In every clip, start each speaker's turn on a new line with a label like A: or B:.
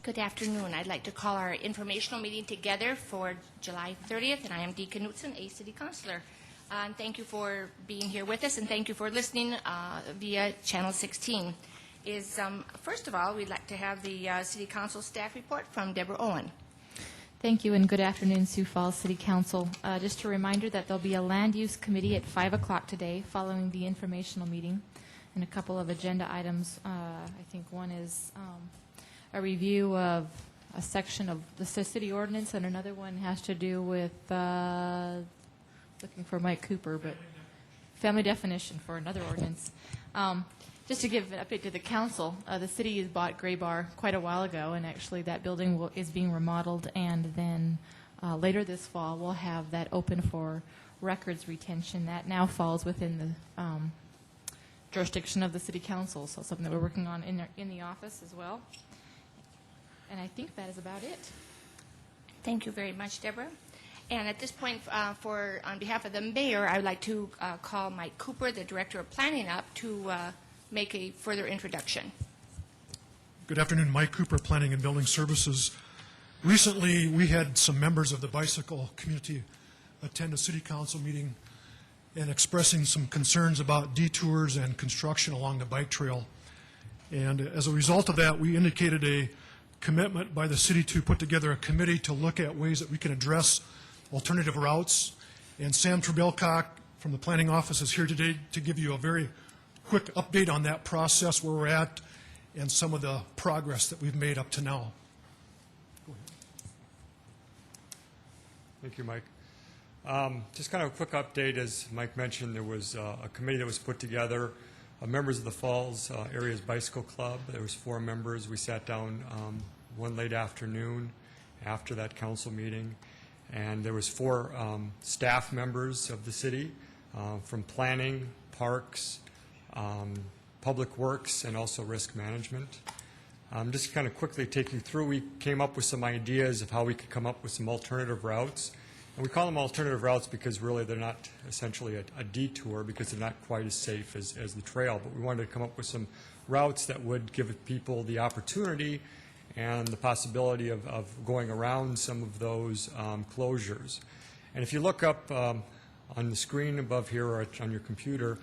A: Good afternoon. I'd like to call our informational meeting together for July 30th, and I am Dee Knutson, a city councilor. And thank you for being here with us, and thank you for listening via Channel 16. First of all, we'd like to have the City Council staff report from Deborah Owen.
B: Thank you, and good afternoon, Sioux Falls City Council. Just a reminder that there'll be a land use committee at 5 o'clock today following the informational meeting, and a couple of agenda items. I think one is a review of a section of the city ordinance, and another one has to do with looking for Mike Cooper, but family definition for another ordinance. Just to give an update to the council, the city has bought Gray Bar quite a while ago, and actually that building is being remodeled, and then later this fall we'll have that open for records retention. That now falls within the jurisdiction of the city council, so something that we're working on in the office as well. And I think that is about it.
A: Thank you very much, Deborah. And at this point, on behalf of the mayor, I would like to call Mike Cooper, the Director of Planning, up to make a further introduction.
C: Good afternoon, Mike Cooper, Planning and Building Services. Recently, we had some members of the bicycle community attend a city council meeting and expressing some concerns about detours and construction along the bike trail. And as a result of that, we indicated a commitment by the city to put together a committee to look at ways that we can address alternative routes. And Sam Trebelcock from the planning office is here today to give you a very quick update on that process, where we're at, and some of the progress that we've made up to now. Go ahead.
D: Thank you, Mike. Just kind of a quick update. As Mike mentioned, there was a committee that was put together, members of the Falls Areas Bicycle Club. There was 4 members. We sat down one late afternoon after that council meeting, and there was 4 staff members of the city from planning, parks, public works, and also risk management. Just to kind of quickly take you through, we came up with some ideas of how we could come up with some alternative routes. And we call them alternative routes because really they're not essentially a detour, because they're not quite as safe as the trail. But we wanted to come up with some routes that would give people the opportunity and the possibility of going around some of those closures. And if you look up on the screen above here or on your computer,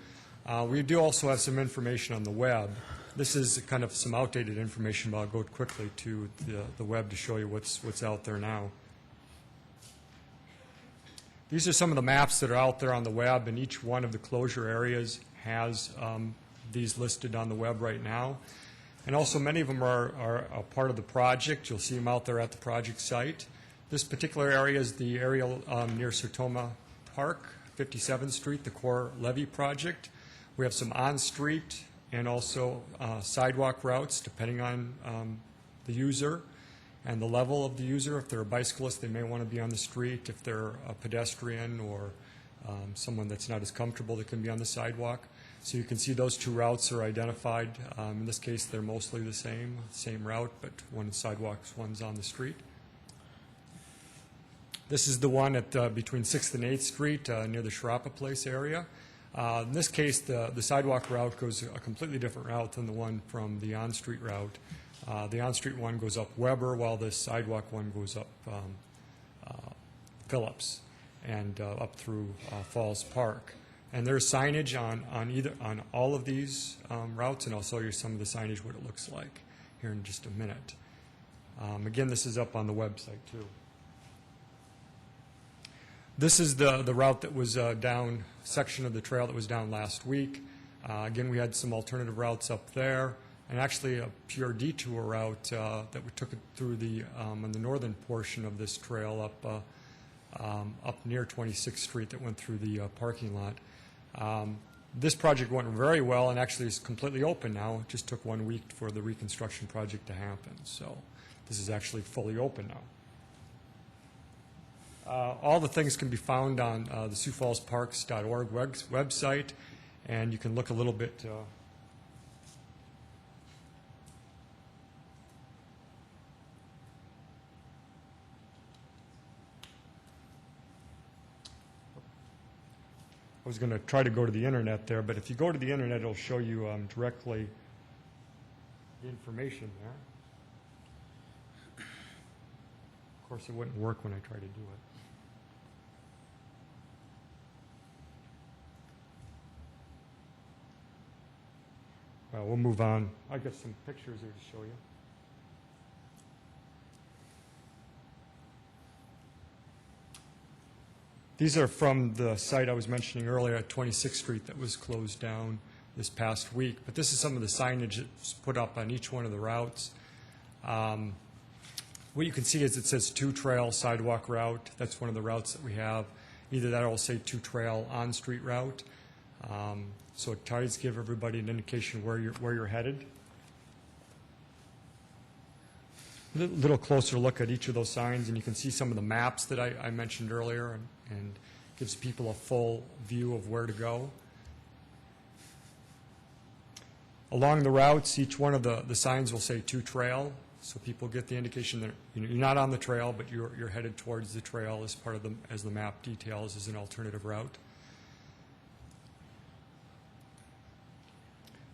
D: we do also have some information on the web. This is kind of some outdated information, but I'll go quickly to the web to show you what's out there now. These are some of the maps that are out there on the web, and each one of the closure areas has these listed on the web right now. And also many of them are a part of the project. You'll see them out there at the project site. This particular area is the area near Sertoma Park, 57th Street, the Core Levee Project. We have some on-street and also sidewalk routes, depending on the user and the level of the user. If they're a bicyclist, they may want to be on the street. If they're a pedestrian or someone that's not as comfortable, they can be on the sidewalk. So you can see those 2 routes are identified. In this case, they're mostly the same route, but one is sidewalks, one's on the street. This is the one at between 6th and 8th Street near the Sharapa Place area. In this case, the sidewalk route goes a completely different route than the one from the on-street route. The on-street one goes up Weber, while the sidewalk one goes up Phillips and up through Falls Park. And there's signage on all of these routes, and I'll show you some of the signage, what it looks like here in just a minute. Again, this is up on the website too. This is the route that was down, section of the trail that was down last week. Again, we had some alternative routes up there, and actually a pure detour route that we took it through on the northern portion of this trail up near 26th Street that went through the parking lot. This project went very well and actually is completely open now. It just took 1 week for the reconstruction project to happen. So this is actually fully open now. All the things can be found on the SiouxFallsParks.org website, and you can look a little bit I was going to try to go to the internet there, but if you go to the internet, it'll show you directly the information there. course, it wouldn't work when I tried to do it. Well, we'll move on. I've got some pictures here to show you. These are from the site I was mentioning earlier at 26th Street that was closed down this past week. But this is some of the signage that's put up on each one of the routes. What you can see is it says 2-trail sidewalk route. That's one of the routes that we have. Either that or will say 2-trail on-street route. So it tries to give everybody an indication where you're headed. A little closer look at each of those signs, and you can see some of the maps that I mentioned earlier, and gives people a full view of where to go. Along the routes, each one of the signs will say 2-trail, so people get the indication that you're not on the trail, but you're headed towards the trail as part of as the map details as an alternative route.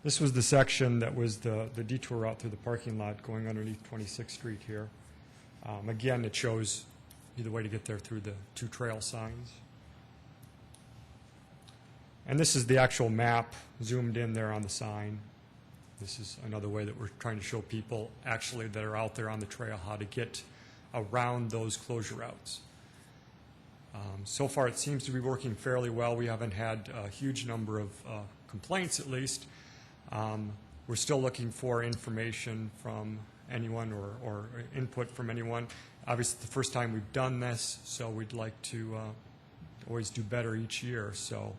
D: This was the section that was the detour route through the parking lot going underneath 26th Street here. Again, it shows you the way to get there through the 2-trail signs. And this is the actual map zoomed in there on the sign. This is another way that we're trying to show people actually that are out there on the trail how to get around those closure routes. So far, it seems to be working fairly well. We haven't had a huge number of complaints, at least. We're still looking for information from anyone or input from anyone. Obviously, the first time we've done this, so we'd like to always do better each year. So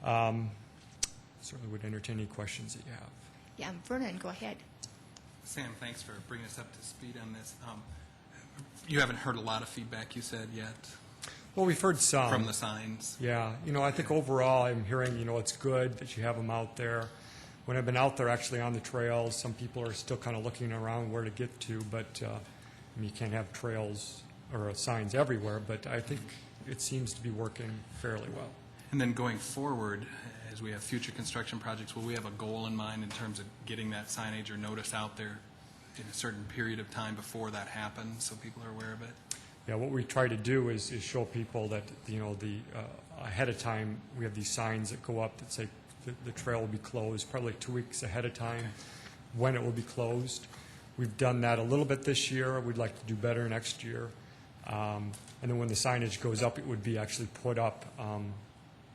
D: certainly would entertain any questions that you have.
A: Yeah, Vernon, go ahead.
E: Sam, thanks for bringing us up to speed on this. You haven't heard a lot of feedback, you said, yet?
D: Well, we've heard some.
E: From the signs?
D: Yeah. I think overall I'm hearing, it's good that you have them out there. When I've been out there actually on the trails, some people are still kind of looking around where to get to, but you can't have trails or signs everywhere, but I think it seems to be working fairly well.
E: And then going forward, as we have future construction projects, will we have a goal in mind in terms of getting that signage or notice out there in a certain period of time before that happens so people are aware of it?
D: Yeah, what we try to do is show people that, ahead of time, we have these signs that go up that say the trail will be closed probably 2 weeks ahead of time when it will be closed. We've done that a little bit this year. We'd like to do better next year. And then when the signage goes up, it would be actually put up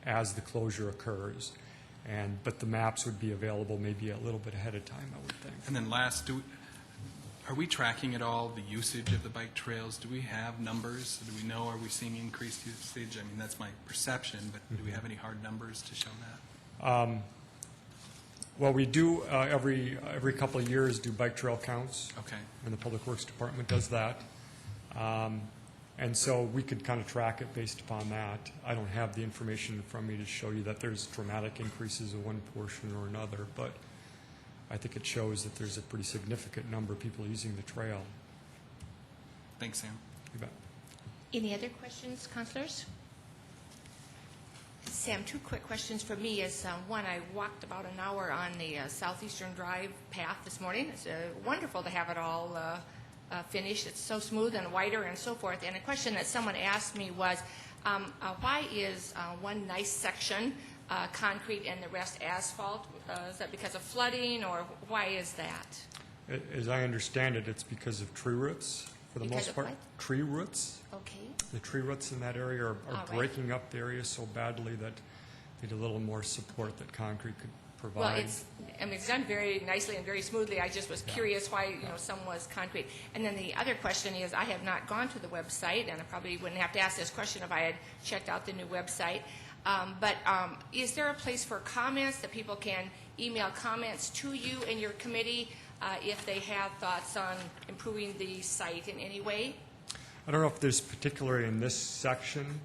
D: as the closure occurs. But the maps would be available maybe a little bit ahead of time, I would think.
E: And then last, are we tracking at all the usage of the bike trails? Do we have numbers? Do we know, are we seeing increased usage? I mean, that's my perception, but do we have any hard numbers to show that?
D: Well, we do every couple of years do bike trail counts.
E: Okay.
D: And the Public Works Department does that. And so we could kind of track it based upon that. I don't have the information from me to show you that there's dramatic increases in one portion or another, but I think it shows that there's a pretty significant number of people using the trail.
E: Thanks, Sam.
D: You bet.
A: Any other questions, councilors? Sam, 2 quick questions for me is, one, I walked about an hour on the Southeastern Drive path this morning. It's wonderful to have it all finished. It's so smooth and wider and so forth. And a question that someone asked me was, why is one nice section concrete and the rest asphalt? Is that because of flooding, or why is that?
D: As I understand it, it's because of tree roots for the most part.
A: What?
D: Tree roots.
A: Okay.
D: The tree roots in that area are
A: All right.
D: breaking up the area so badly that they need a little more support that concrete could provide.
A: Well, it's done very nicely and very smoothly. I just was curious why, some was concrete. And then the other question is, I have not gone to the website, and I probably wouldn't have to ask this question if I had checked out the new website. But is there a place for comments that people can email comments to you and your committee if they have thoughts on improving the site in any way?
D: I don't know if there's particularly in this section,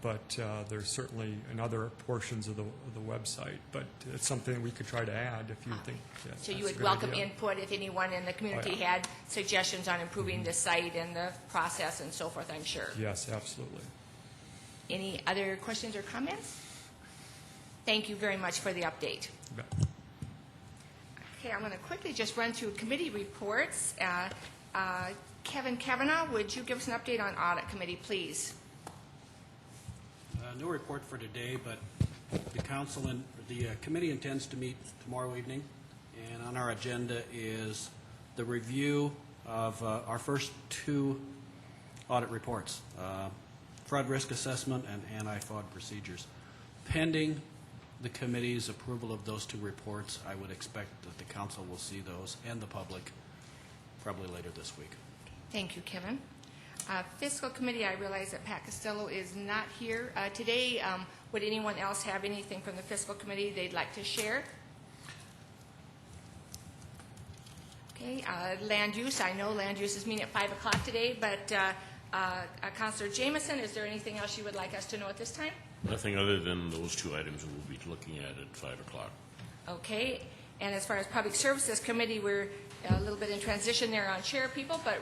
D: but there's certainly in other portions of the website. But it's something that we could try to add if you think that's
A: So you
D: a
A: would
D: good
A: welcome
D: idea.
A: input if anyone in the community had suggestions on improving the site and the process and so forth, I'm sure.
D: Yes, absolutely.
A: Any other questions or comments? Thank you very much for the update.
D: You bet.
A: Okay, I'm going to quickly just run through committee reports. Kevin Kavanaugh, would you give us an update on Audit Committee, please?
F: No report for today, but the council and the committee intends to meet tomorrow evening, and on our agenda is the review of our first two audit reports, fraud risk assessment and anti-fraud procedures. Pending the committee's approval of those two reports, I would expect that the council will see those and the public probably later this week.
A: Thank you, Kevin. Fiscal Committee, I realize that Pat Costello is not here today. Would anyone else have anything from the Fiscal Committee they'd like to share? Okay, land use, I know land use is meeting at 5 o'clock today, but Councilor Jameson, is there anything else you would like us to know at this time?
G: Nothing other than those two items we'll be looking at 5 o'clock.
A: Okay, and as far as Public Services Committee, we're a little bit in transition there on chair people, but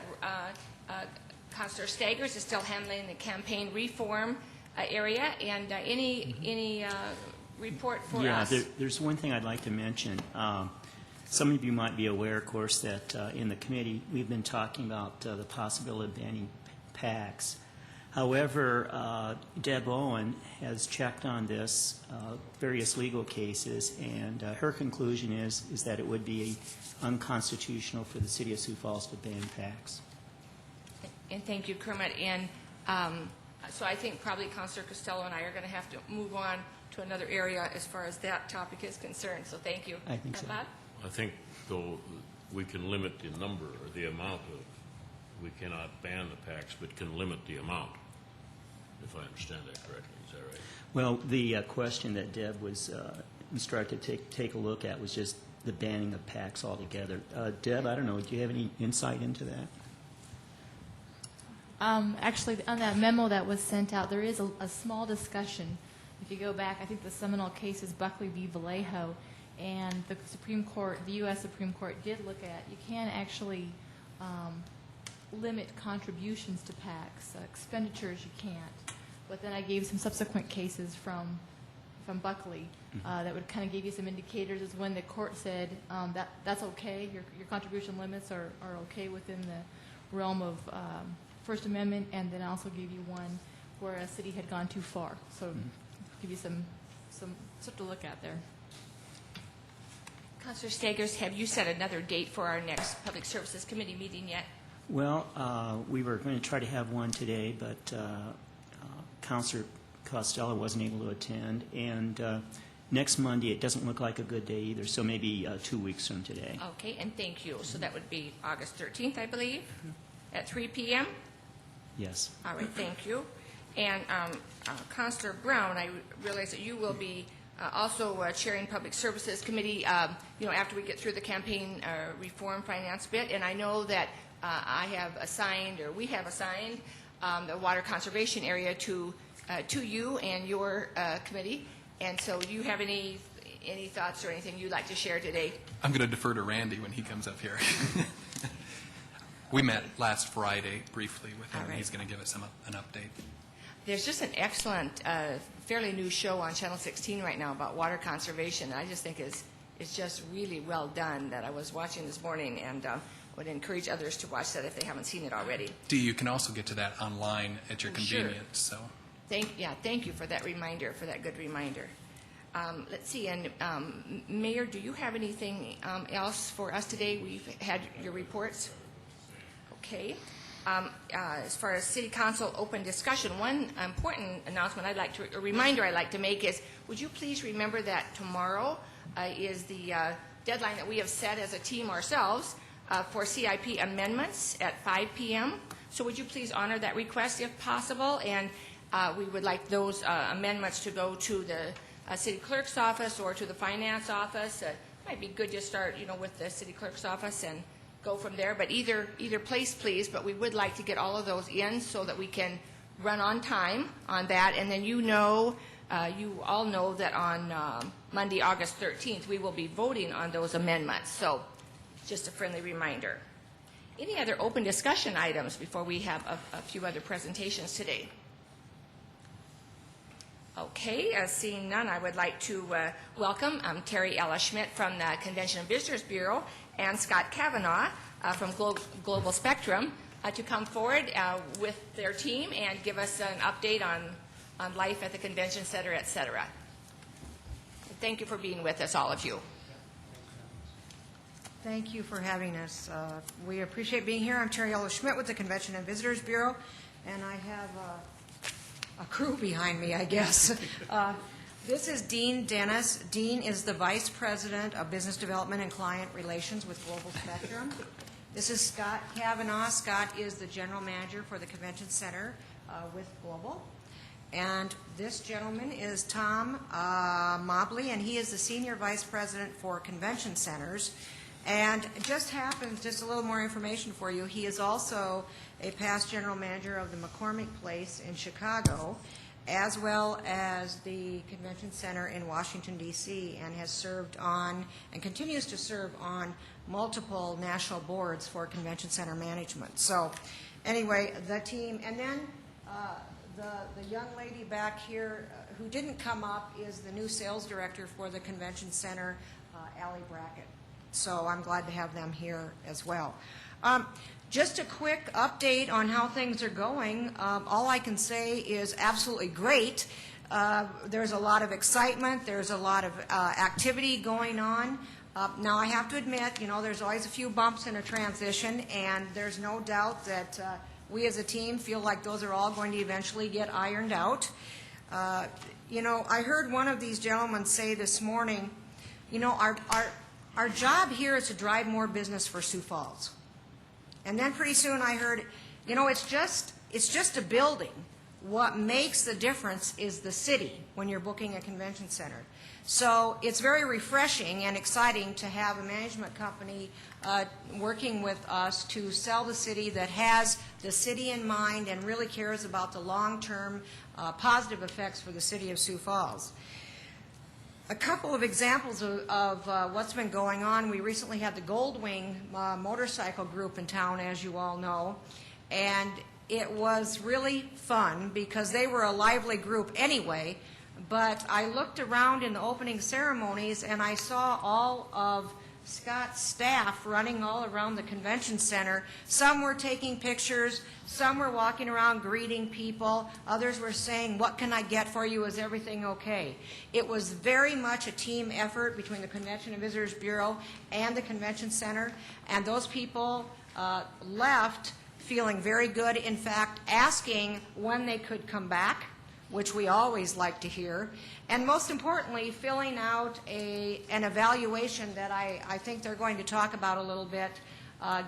A: Councilor Staggers is still handling the campaign reform area, and any report for us?
H: Yeah, there's one thing I'd like to mention. Some of you might be aware, of course, that in the committee we've been talking about the possibility of banning PACs. However, Deb Owen has checked on this, various legal cases, and her conclusion is that it would be unconstitutional for the City of Sioux Falls to ban PACs.
A: And thank you, Kermit. And so I think probably Councilor Costello and I are going to have to move on to another area as far as that topic is concerned. So thank you.
H: I think so.
A: Bob?
G: I think, though, we can limit the number or the amount of, we cannot ban the PACs, but can limit the amount, if I understand that correctly. Is that right?
H: Well, the question that Deb was instructed to take a look at was just the banning of PACs altogether. Deb, I don't know, do you have any insight into that?
B: Actually, on that memo that was sent out, there is a small discussion. If you go back, I think the seminal case is Buckley v. Vallejo, and the Supreme Court, the U.S. Supreme Court did look at, you can actually limit contributions to PACs. Expenditures you can't. But then I gave some subsequent cases from Buckley that would kind of give you some indicators as when the court said that's okay, your contribution limits are okay within the realm of First Amendment, and then also give you one where a city had gone too far. So give you some stuff to look at there.
A: Councilor Staggers, have you set another date for our next Public Services Committee meeting yet?
H: Well, we were going to try to have one today, but Councilor Costello wasn't able to attend. And next Monday, it doesn't look like a good day either, so maybe 2 weeks from today.
A: Okay, and thank you. So that would be August 13th, I believe, at 3 p.m.?
H: Yes.
A: All right, thank you. And Councilor Brown, I realize that you will be also chairing Public Services Committee, after we get through the campaign reform finance bit. And I know that we have assigned the water conservation area to you and your committee. And so do you have any thoughts or anything you'd like to share today?
E: I'm going to defer to Randy when he comes up here. We met last Friday briefly with him,
A: All right.
E: and he's going to give us an update.
A: There's just an excellent, fairly new show on Channel 16 right now about water conservation. I just think is just really well done that I was watching this morning, and would encourage others to watch that if they haven't seen it already.
E: You can also get to that online at your
A: Sure.
E: convenience. So,
A: Thank you for that reminder, for that good reminder. Let's see, and Mayor, do you have anything else for us today? We've had your reports. Okay. As far as City Council open discussion, one important announcement a reminder I'd like to make is, would you please remember that tomorrow is the deadline that we have set as a team ourselves for CIP amendments at 5 p.m. So would you please honor that request if possible? And we would like those amendments to go to the city clerk's office or to the finance office. It might be good to start, with the city clerk's office and go from there, but either place, please. But we would like to get all of those in so that we can run on time on that. And then you all know that on Monday, August 13th, we will be voting on those amendments. So just a friendly reminder. Any other open discussion items before we have a few other presentations today? Okay, seeing none, I would like to welcome Terry Ella Schmidt from the Convention and Visitors Bureau and Scott Kavanaugh from Global Spectrum to come forward with their team and give us an update on life at the convention center, et cetera. Thank you for being with us, all of you.
I: Thank you for having us. We appreciate being here. I'm Terry Schmidt with the Convention and Visitors Bureau, and I have a crew behind me, I guess. This is Dean Dennis. Dean is the Vice President of Business Development and Client Relations with Global Spectrum. This is Scott Kavanaugh. Scott is the General Manager for the Convention Center with Global. And this gentleman is Tom Mobley, and he is the Senior Vice President for Convention Centers. And it just happens, just a little more information for you, he is also a past General Manager of the McCormick Place in Chicago, as well as the Convention Center in Washington, D.C., and has served on, and continues to serve on, multiple national boards for Convention Center management. So anyway, the team, and then the young lady back here who didn't come up is the new sales director for the Convention Center, Allie Brackett. So I'm glad to have them here as well. Just a quick update on how things are going. All I can say is absolutely great. There's a lot of excitement. There's a lot of activity going on. Now, I have to admit, you know, there's always a few bumps in a transition, and there's no doubt that we as a team feel like those are all going to eventually get ironed out. You know, I heard one of these gentlemen say this morning, you know, our job here is to drive more business for Sioux Falls. And then pretty soon I heard, you know, it's just a building. What makes the difference is the city when you're booking a convention center. So it's very refreshing and exciting to have a management company working with us to sell the city that has the city in mind and really cares about the long-term positive effects for the city of Sioux Falls. A couple of examples of what's been going on. We recently had the Goldwing motorcycle group in town, as you all know, and it was really fun because they were a lively group anyway, but I looked around in the opening ceremonies and I saw all of Scott's staff running all around the convention center. Some were taking pictures, some were walking around greeting people, others were saying, "What can I get for you? Is everything okay?" It was very much a team effort between the Convention and Visitors Bureau and the convention center, and those people left feeling very good, in fact, asking when they could come back, which we always like to hear, and most importantly, filling out an evaluation that I think they're going to talk about a little bit,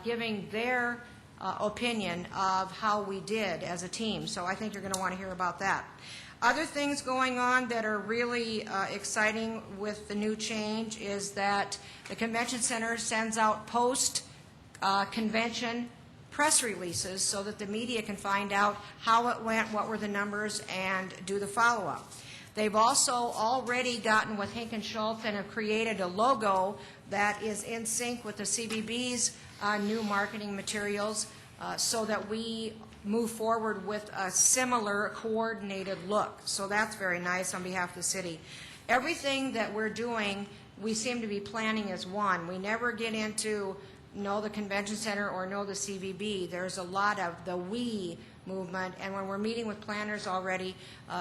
I: giving their opinion of how we did as a team. So I think you're going to want to hear about that. Other things going on that are really exciting with the new change is that the Convention Center sends out post-convention press releases so that the media can find out how it went, what were the numbers, and do the follow-up. They've also already gotten with Hink and Schultz and have created a logo that is in sync with the CBB's new marketing materials so that we move forward with a similar coordinated look. So that's very nice on behalf of the city. Everything that we're doing, we seem to be planning as one. We never get into know the convention center or know the CVB. There's a lot of the we movement, and when we're meeting with planners already,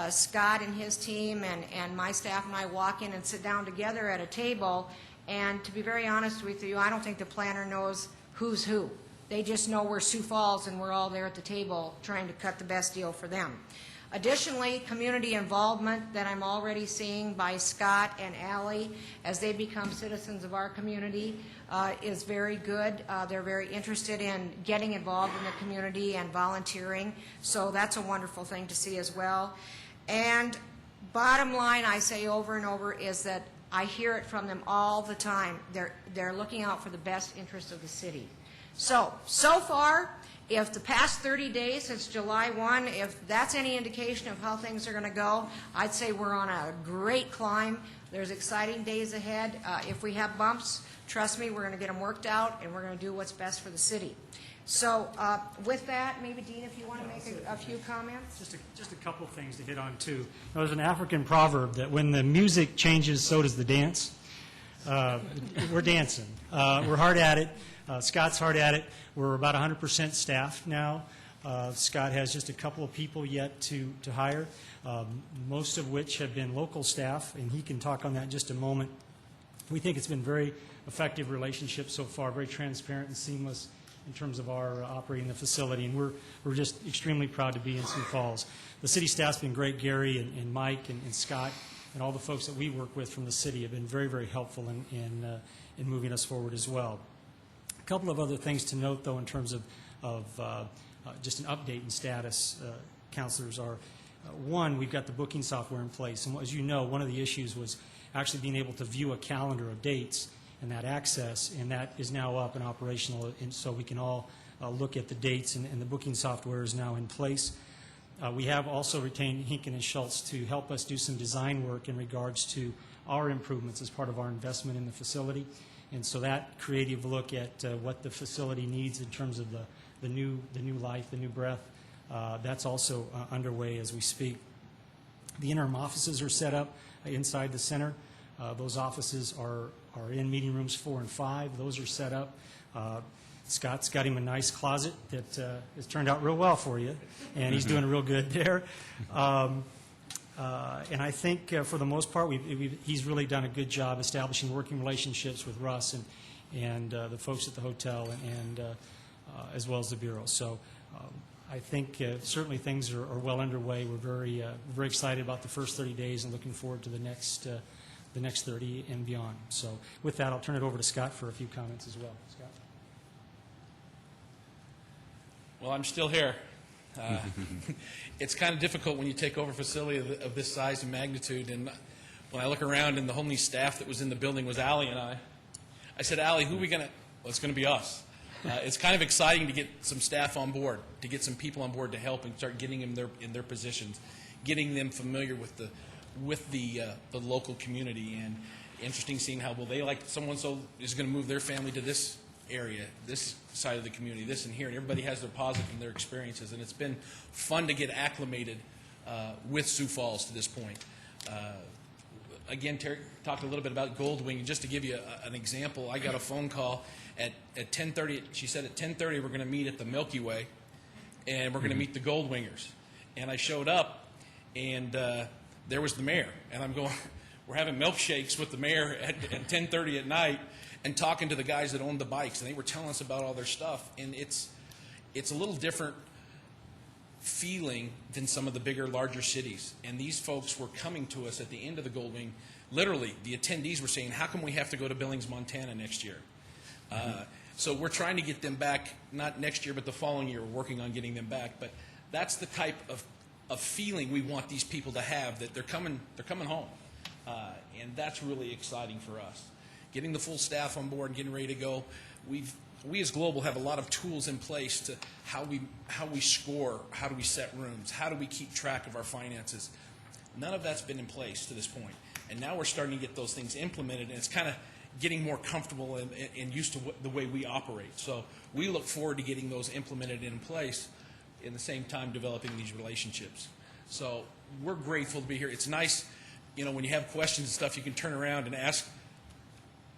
I: Scott and his team and my staff and I walk in and sit down together at a table, and to be very honest with you, I don't think the planner knows who's who. They just know we're Sioux Falls and we're all there at the table trying to cut the best deal for them. Additionally, community involvement that I'm already seeing by Scott and Allie as they become citizens of our community is very good. They're very interested in getting involved in the community and volunteering, so that's a wonderful thing to see as well. And bottom line, I say over and over, is that I hear it from them all the time. They're looking out for the best interests of the city. So far, if the past 30 days since July 1, if that's any indication of how things are going to go, I'd say we're on a great climb. There's exciting days ahead. If we have bumps, trust me, we're going to get them worked out, and we're going to do what's best for the city. So with that, maybe, Dean, if you want to make a few comments.
J: Just a couple of things to hit on, too. There's an African proverb that when the music changes, so does the dance. We're dancing. We're hard at it. Scott's hard at it. We're about 100% staffed now. Scott has just a couple of people yet to hire, most of which have been local staff, and he can talk on that in just a moment. We think it's been very effective relationship so far, very transparent and seamless in terms of our operating the facility, and we're just extremely proud to be in Sioux Falls. The city staff's been great. Gary and Mike and Scott and all the folks that we work with from the city have been very, very helpful in moving us forward as well. A couple of other things to note, though, in terms of just an update in status, councilors, are one, we've got the booking software in place, and as you know, one of the issues was actually being able to view a calendar of dates and that access, and that is now up and operational, and so we can all look at the dates, and the booking software is now in place. We have also retained Hinken and Schultz to help us do some design work in regards to our improvements as part of our investment in the facility, and so that creative look at what the facility needs in terms of the new life, the new breath, that's also underway as we speak. The interim offices are set up inside the center. Those offices are in meeting rooms 4 and 5. Those are set up. Scott's got him a nice closet that has turned out real well for you, and he's doing real good there. And I think for the most part, he's really done a good job establishing working relationships with Russ and the folks at the hotel and as well as the Bureau. So I think certainly things are well underway. We're very excited about the first 30 days and looking forward to the next 30 and beyond. So with that, I'll turn it over to Scott for a few comments as well. Scott?
K: Well, I'm still here. It's kind of difficult when you take over a facility of this size and magnitude. And when I look around and the only staff that was in the building was Allie and I said, Allie, who are we going to? Well, it's going to be us. It's kind of exciting to get some staff on board, to get some people on board to help and start getting them in their positions, getting them familiar with the local community. And interesting seeing how, well, they like so is going to move their family to this area, this side of the community, this and here, and everybody has their positive and their experiences, and it's been fun to get acclimated with Sioux Falls to this point. Again, Terry talked a little bit about Goldwing. Just to give you an example, I got a phone call at 10:30. She said at 10:30 we're going to meet at the Milky Way, and we're going to meet the Goldwingers. And I showed up, and there was the mayor, and I'm going, we're having milkshakes with the mayor at 10:30 at night, and talking to the guys that owned the bikes, and they were telling us about all their stuff. And it's a little different feeling than some of the bigger, larger cities. And these folks were coming to us at the end of the Goldwing. Literally, the attendees were saying, how come we have to go to Billings, Montana next year? So we're trying to get them back, not next year, but the following year. We're working on getting them back. But that's the type of feeling we want these people to have, that they're coming home. And that's really exciting for us. Getting the full staff on board and getting ready to go. We as Global have a lot of tools in place to how we score, how do we set rooms, how do we keep track of our finances. None of that's been in place to this point. And now we're starting to get those things implemented, and it's kind of getting more comfortable and used to the way we operate. So we look forward to getting those implemented in place, in the same time developing these relationships. So we're grateful to be here. It's nice, when you have questions and stuff, you can turn around and ask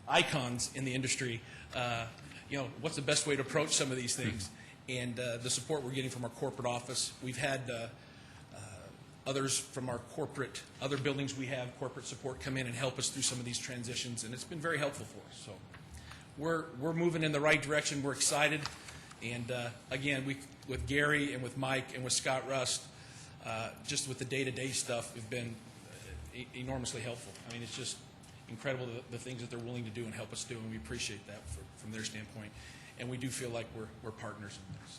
K: icons in the industry, what's the best way to approach some of these things? And the support we're getting from our corporate office. We've had others from our other buildings we have, corporate support, come in and help us through some of these transitions, and it's been very helpful for us. So we're moving in the right direction. We're excited. And again, with Gary and with Mike and with Scott Rust, just with the day-to-day stuff, have been enormously helpful. I mean, it's just incredible the things that they're willing to do and help us do, and we appreciate that from their standpoint. And we do feel like we're partners in this.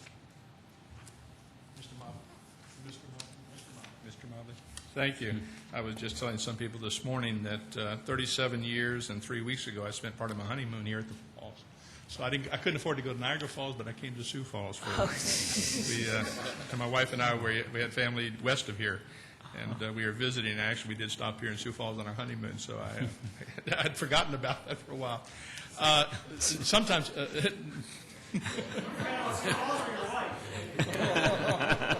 L: Mr. Mobley. Thank you. I was just telling some people this morning that 37 years and 3 weeks ago I spent part of my honeymoon here at the falls. So I couldn't afford to go to Niagara Falls, but I came to Sioux Falls. And my wife and I, we had family west of here. And we were visiting. Actually, we did stop here in Sioux Falls on our honeymoon, so I'd forgotten about that for a while. Sometimes...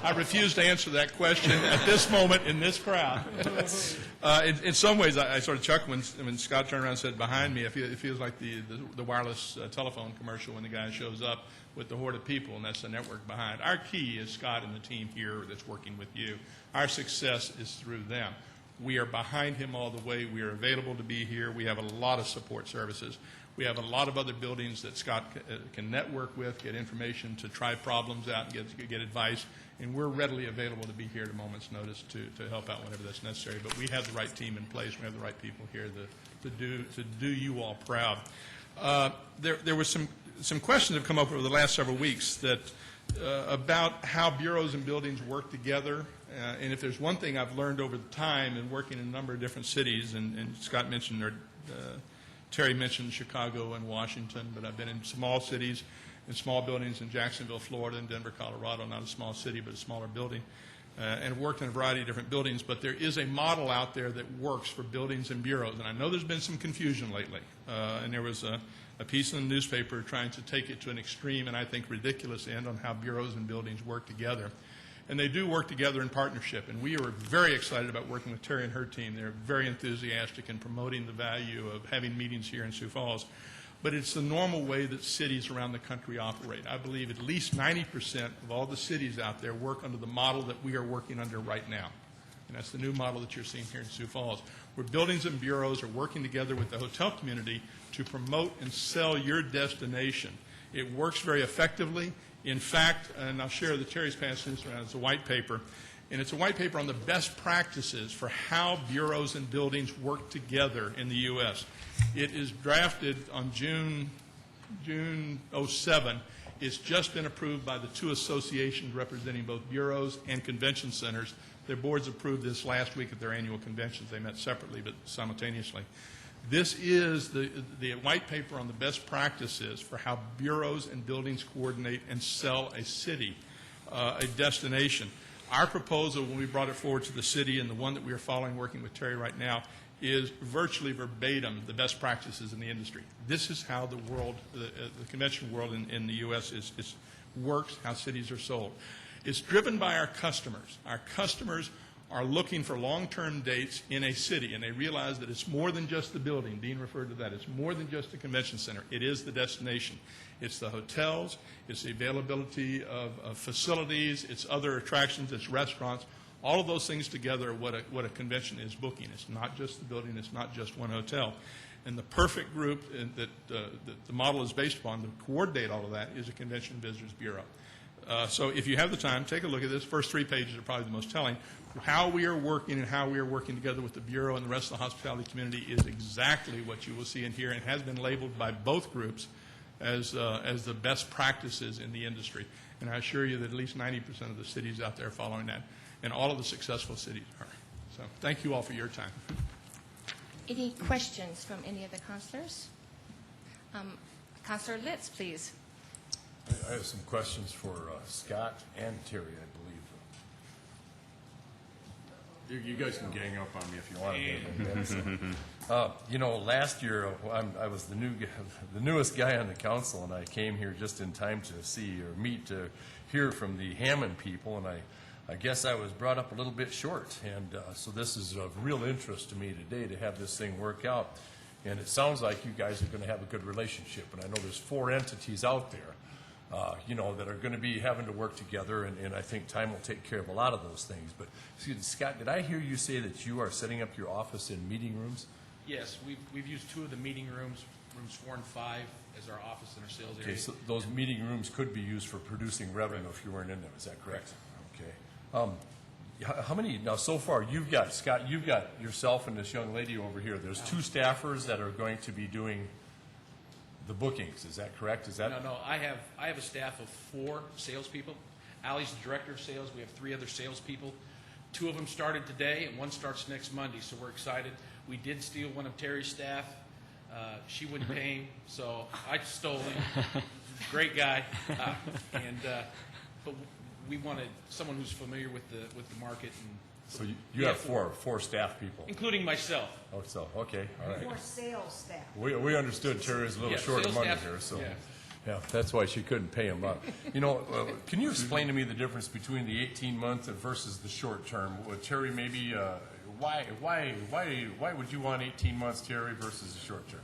L: I refuse to answer that question at this moment in this crowd. In some ways, I sort of chuckle when Scott turned around and said behind me, it feels like the wireless telephone commercial when the guy shows up with the horde of people, and that's the network behind. Our key is Scott and the team here that's working with you. Our success is through them. We are behind him all the way. We are available to be here. We have a lot of support services. We have a lot of other buildings that Scott can network with, get information to try problems out and get advice, and we're readily available to be here at a moment's notice to help out whenever that's necessary. But we have the right team in place. We have the right people here to do you all proud. There was some questions that have come up over the last several weeks that about how bureaus and buildings work together. And if there's one thing I've learned over the time in working in a number of different cities, and Scott mentioned, or Terry mentioned Chicago and Washington, but I've been in small cities and small buildings in Jacksonville, Florida, and Denver, Colorado, not a small city, but a smaller building, and worked in a variety of different buildings. But there is a model out there that works for buildings and bureaus, and I know there's been some confusion lately. And there was a piece in the newspaper trying to take it to an extreme and I think ridiculous end on how bureaus and buildings work together. And they do work together in partnership, and we are very excited about working with Terry and her team. They're very enthusiastic in promoting the value of having meetings here in Sioux Falls. But it's the normal way that cities around the country operate. I believe at least 90% of all the cities out there work under the model that we are working under right now. And that's the new model that you're seeing here in Sioux Falls, where buildings and bureaus are working together with the hotel community to promote and sell your destination. It works very effectively. In fact, and I'll share that Terry's passing this around, it's a white paper, and it's a white paper on the best practices for how bureaus and buildings work together in the U.S. It is drafted on June 07. It's just been approved by the two associations representing both bureaus and convention centers. Their boards approved this last week at their annual conventions. They met separately but simultaneously. This is the white paper on the best practices for how bureaus and buildings coordinate and sell a city, a destination. Our proposal, when we brought it forward to the city, and the one that we are following working with Terry right now, is virtually verbatim the best practices in the industry. This is how the world, the convention world in the U.S. works, how cities are sold. It's driven by our customers. Our customers are looking for long-term dates in a city, and they realize that it's more than just the building. Dean referred to that. It's more than just the convention center. It is the destination. It's the hotels. It's the availability of facilities. It's other attractions. It's restaurants. All of those things together are what a convention is booking. It's not just the building. It's not just one hotel. And the perfect group that the model is based upon to coordinate all of that is a Convention Visitors Bureau. So if you have the time, take a look at this. First 3 pages are probably the most telling. How we are working and how we are working together with the Bureau and the rest of the hospitality community is exactly what you will see in here, and has been labeled by both groups as the best practices in the industry. And I assure you that at least 90% of the cities out there are following that, and all of the successful cities are. So thank you all for your time.
A: Any questions from any of the counselors? Counselor Litz, please.
M: I have some questions for Scott and Terry, I believe. You guys can gang up on me if you want. You know, last year I was the newest guy on the council, and I came here just in time to hear from the Hammond people, and I guess I was brought up a little bit short, and so this is of real interest to me today to have this thing work out. And it sounds like you guys are going to have a good relationship, and I know there's 4 entities out there. You know, that are going to be having to work together, and I think time will take care of a lot of those things. But, excuse me, Scott, did I hear you say that you are setting up your office in meeting rooms?
K: Yes, we've used 2 of the meeting rooms, rooms 4 and 5, as our office and our sales area.
M: Okay, so those meeting rooms could be used for producing revenue if you weren't in them, is that correct? Okay. How many, now so far, Scott, you've got yourself and this young lady over here. There's 2 staffers that are going to be doing the bookings, is that correct? Is that
K: No. I have a staff of 4 salespeople. Allie's the director of sales. We have 3 other salespeople. 2 of them started today, and 1 starts next Monday. So we're excited. We did steal one of Terry's staff. She wouldn't pay him, so I stole him. Great guy, but we wanted someone who's familiar with the market. And
M: so you have 4 staff people,
K: including myself.
M: Oh, so okay, all right.
I: 4 sales staff.
M: We understood Terry's a little short of money here, so.
K: Yeah.
M: Yeah, that's why she couldn't pay him up. You know, can you explain to me the difference between the 18-month versus the short term? Terry, maybe why would you want 18 months, Terry, versus the short term?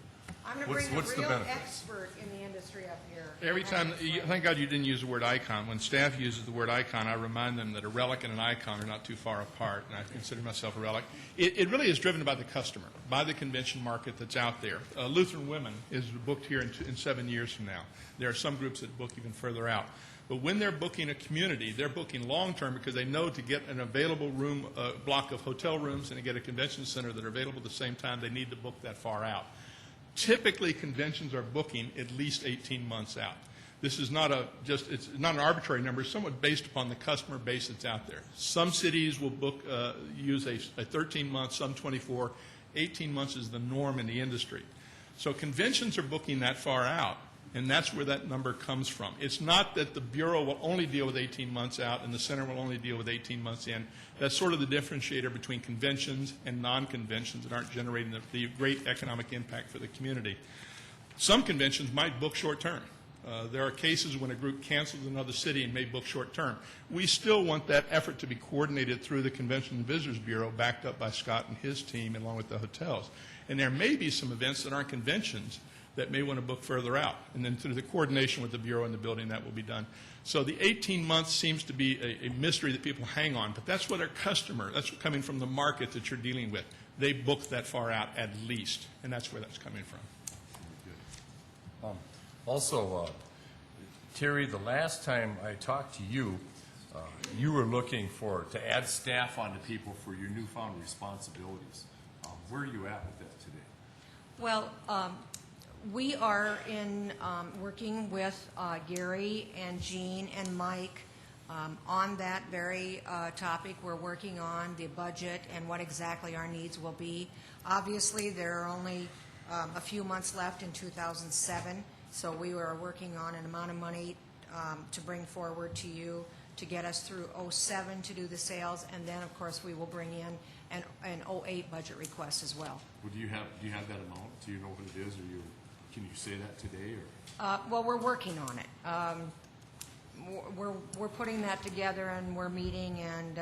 I: I'm going to bring
M: What's
I: the
M: the
I: real
M: benefit?
I: expert in the industry up here.
L: Every time, thank God you didn't use the word icon. When staff uses the word icon, I remind them that a relic and an icon are not too far apart, and I consider myself a relic. It really is driven by the customer, by the convention market that's out there. Lutheran Women is booked here in 7 years from now. There are some groups that book even further out. But when they're booking a community, they're booking long-term because they know to get an available room, block of hotel rooms and to get a convention center that are available at the same time, they need to book that far out. Typically, conventions are booking at least 18 months out. This is not it's not an arbitrary number. It's somewhat based upon the customer base that's out there. Some cities will book, use a 13-month, some 24. 18 months is the norm in the industry. So conventions are booking that far out, and that's where that number comes from. It's not that the Bureau will only deal with 18 months out and the center will only deal with 18 months in. That's sort of the differentiator between conventions and non-conventions that aren't generating the great economic impact for the community. Some conventions might book short-term. There are cases when a group cancels another city and may book short-term. We still want that effort to be coordinated through the Convention and Visitors Bureau, backed up by Scott and his team, along with the hotels. And there may be some events that aren't conventions that may want to book further out. And then through the coordination with the Bureau and the building, that will be done. So the 18 months seems to be a mystery that people hang on, but that's what our customer, that's coming from the market that you're dealing with. They book that far out at least, and that's where that's coming from.
M: Also, Terry, the last time I talked to you, you were looking to add staff onto people for your newfound responsibilities. Where are you at with that today?
I: Well, we are working with Gary and Jean and Mike on that very topic. We're working on the budget and what exactly our needs will be. Obviously, there are only a few months left in 2007, so we were working on an amount of money to bring forward to you to get us through 07 to do the sales, and then, of course, we will bring in an 08 budget request as well.
M: Well, do you have that amount? Do you know what it is, or can you say that today? Or?
I: Well, we're working on it. We're putting that together, and we're meeting, and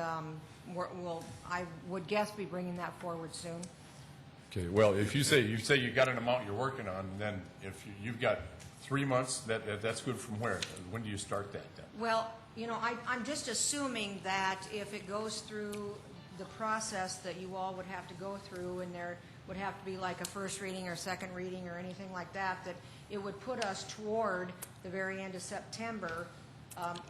I: I would guess be bringing that forward soon.
M: Okay. Well, if you say you got an amount you're working on, then if you've got 3 months, that's good. From where? When do you start that then?
I: Well, I'm just assuming that if it goes through the process that you all would have to go through, and there would have to be like a first reading or second reading or anything like that, that it would put us toward the very end of September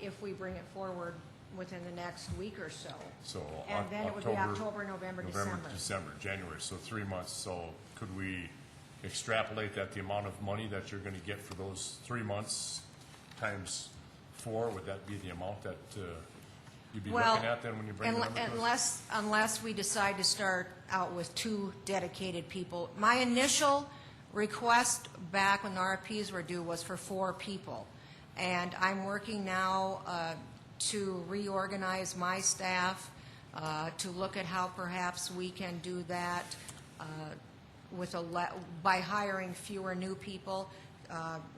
I: if we bring it forward within the next week or so.
M: So
I: and then it would be October, November,
M: December, January. So 3 months. So could we extrapolate that the amount of money that you're going to get for those 3 months times 4? Would that be the amount that you'd be looking at then when you bring the number to us?
I: Unless we decide to start out with 2 dedicated people. My initial request back when the RFPs were due was for 4 people. And I'm working now to reorganize my staff, to look at how perhaps we can do that by hiring fewer new people,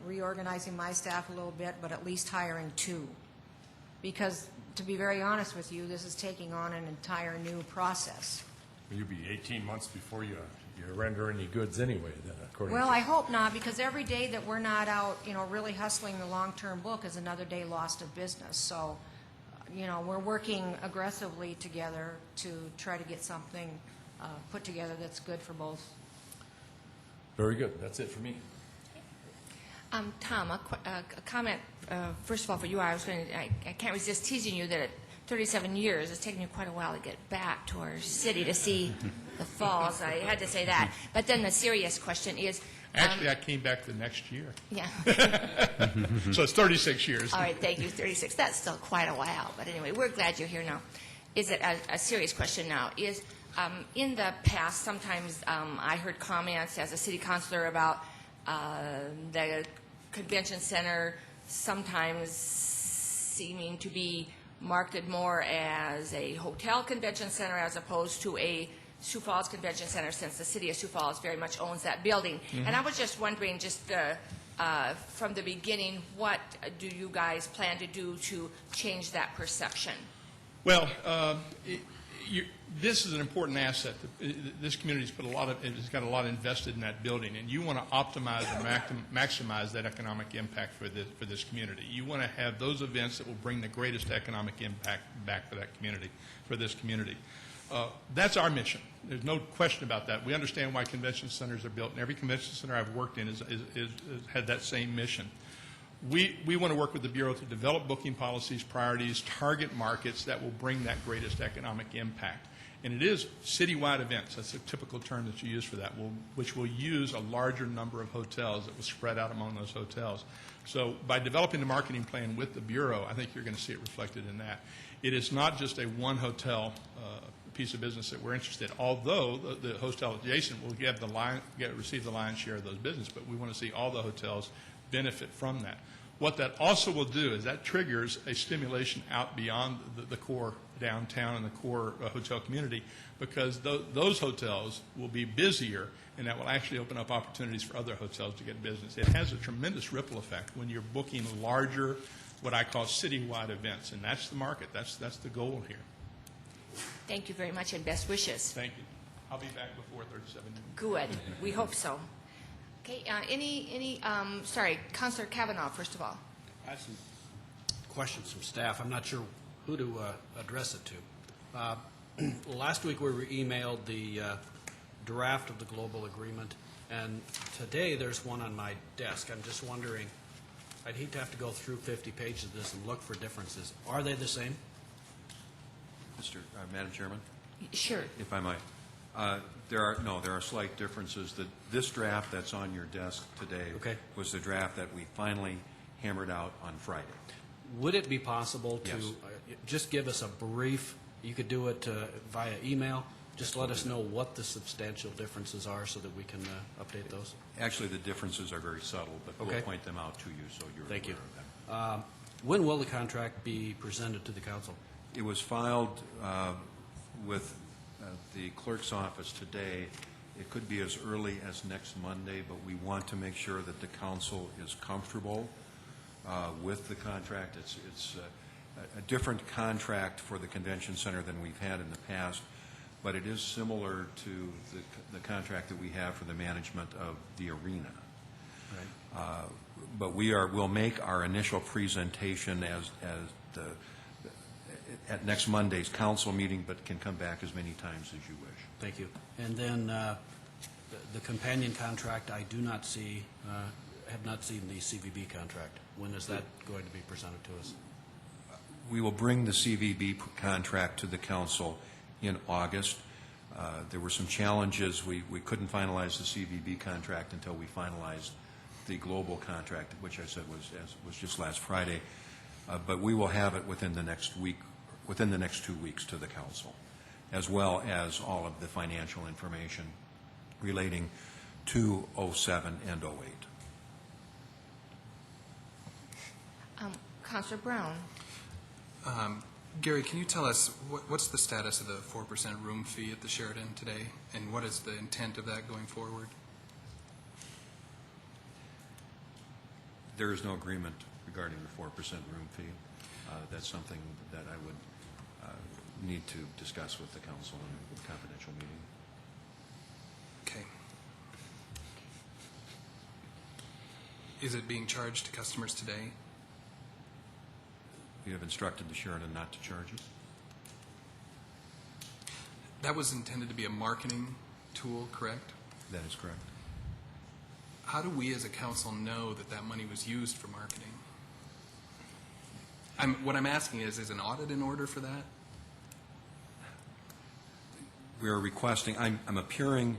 I: reorganizing my staff a little bit, but at least hiring 2. Because, to be very honest with you, this is taking on an entire new process.
M: You'll be 18 months before you render any goods anyway, then, according
I: Well,
M: to...
I: I hope not, because every day that we're not out, really hustling the long-term book is another day lost of business. So, we're working aggressively together to try to get something put together that's good for both.
M: Very good. That's it for me.
A: Tom, a comment, first of all, for you. I can't resist teasing you that at 37 years, it's taken you quite a while to get back to our city to see the falls. I had to say that. But then the serious question is...
L: Actually, I came back the next year.
A: Yeah.
L: So it's 36 years.
A: All right, thank you, 36. That's still quite a while. But anyway, we're glad you're here now. Is it a serious question now? Is in the past, sometimes I heard comments as a city councilor about the convention center sometimes seeming to be marketed more as a hotel convention center as opposed to a Sioux Falls Convention Center, since the city of Sioux Falls very much owns that building. Mm-hmm. And I was just wondering, from the beginning, what do you guys plan to do to change that perception?
L: Well, this is an important asset. This community's has got a lot invested in that building, and you want to optimize and maximize that economic impact for this community. You want to have those events that will bring the greatest economic impact back to that community, for this community. That's our mission. There's no question about that. We understand why convention centers are built, and every convention center I've worked in has had that same mission. We want to work with the Bureau to develop booking policies, priorities, target markets that will bring that greatest economic impact. And it is citywide events. That's a typical term that you use for that, which will use a larger number of hotels that will spread out among those hotels. So by developing the marketing plan with the Bureau, I think you're going to see it reflected in that. It is not just a one hotel piece of business that we're interested in, although the hotel adjacent will receive the lion's share of those business, but we want to see all the hotels benefit from that. What that also will do is that triggers a stimulation out beyond the core downtown and the core hotel community, because those hotels will be busier, and that will actually open up opportunities for other hotels to get business. It has a tremendous ripple effect when you're booking larger, what I call citywide events, and that's the market. That's the goal here.
A: Thank you very much, and best wishes.
L: Thank you. I'll be back before 37 noon.
A: Good. We hope so. Okay, sorry, Councilor Kavanaugh, first of all.
F: I have some questions from staff. I'm not sure who to address it to. Last week we were emailed the draft of the global agreement, and today there's one on my desk. I'm just wondering, I'd hate to have to go through 50 pages of this and look for differences. Are they the same?
N: Madam Chairman,
A: Sure.
N: if I might. There are slight differences. This draft that's on your desk today was the draft that we finally hammered out on Friday.
F: Would it be possible to
N: Yes.
F: Just give us a brief, you could do it via email, just let us know what the substantial differences are so that we can update those?
N: Actually, the differences are very subtle, but we'll point them out to you so you're
F: Thank you.
N: aware of them.
F: When will the contract be presented to the council?
N: It was filed with the clerk's office today. It could be as early as next Monday, but we want to make sure that the council is comfortable with the contract. It's a different contract for the convention center than we've had in the past, but it is similar to the contract that we have for the management of the arena. Right. But we'll make our initial presentation at next Monday's council meeting, but can come back as many times as you wish.
F: Thank you. And then the companion contract, I do not see, have not seen the CVB contract. When is that going to be presented to us?
N: We will bring the CVB contract to the council in August. There were some challenges. We couldn't finalize the CVB contract until we finalized the global contract, which I said was just last Friday. But we will have it within the next week, within the next 2 weeks to the council, as well as all of the financial information relating to 07 and 08.
A: Councilor Brown.
E: Gary, can you tell us what's the status of the 4% room fee at the Sheraton today, and what is the intent of that going forward?
N: There is no agreement regarding the 4% room fee. That's something that I would need to discuss with the council in a confidential meeting.
E: Okay. Is it being charged to customers today?
N: We have instructed the Sheraton not to charge it.
E: That was intended to be a marketing tool, correct?
N: That is correct.
E: How do we as a council know that that money was used for marketing? What I'm asking is an audit in order for that?
N: We are requesting, I'm appearing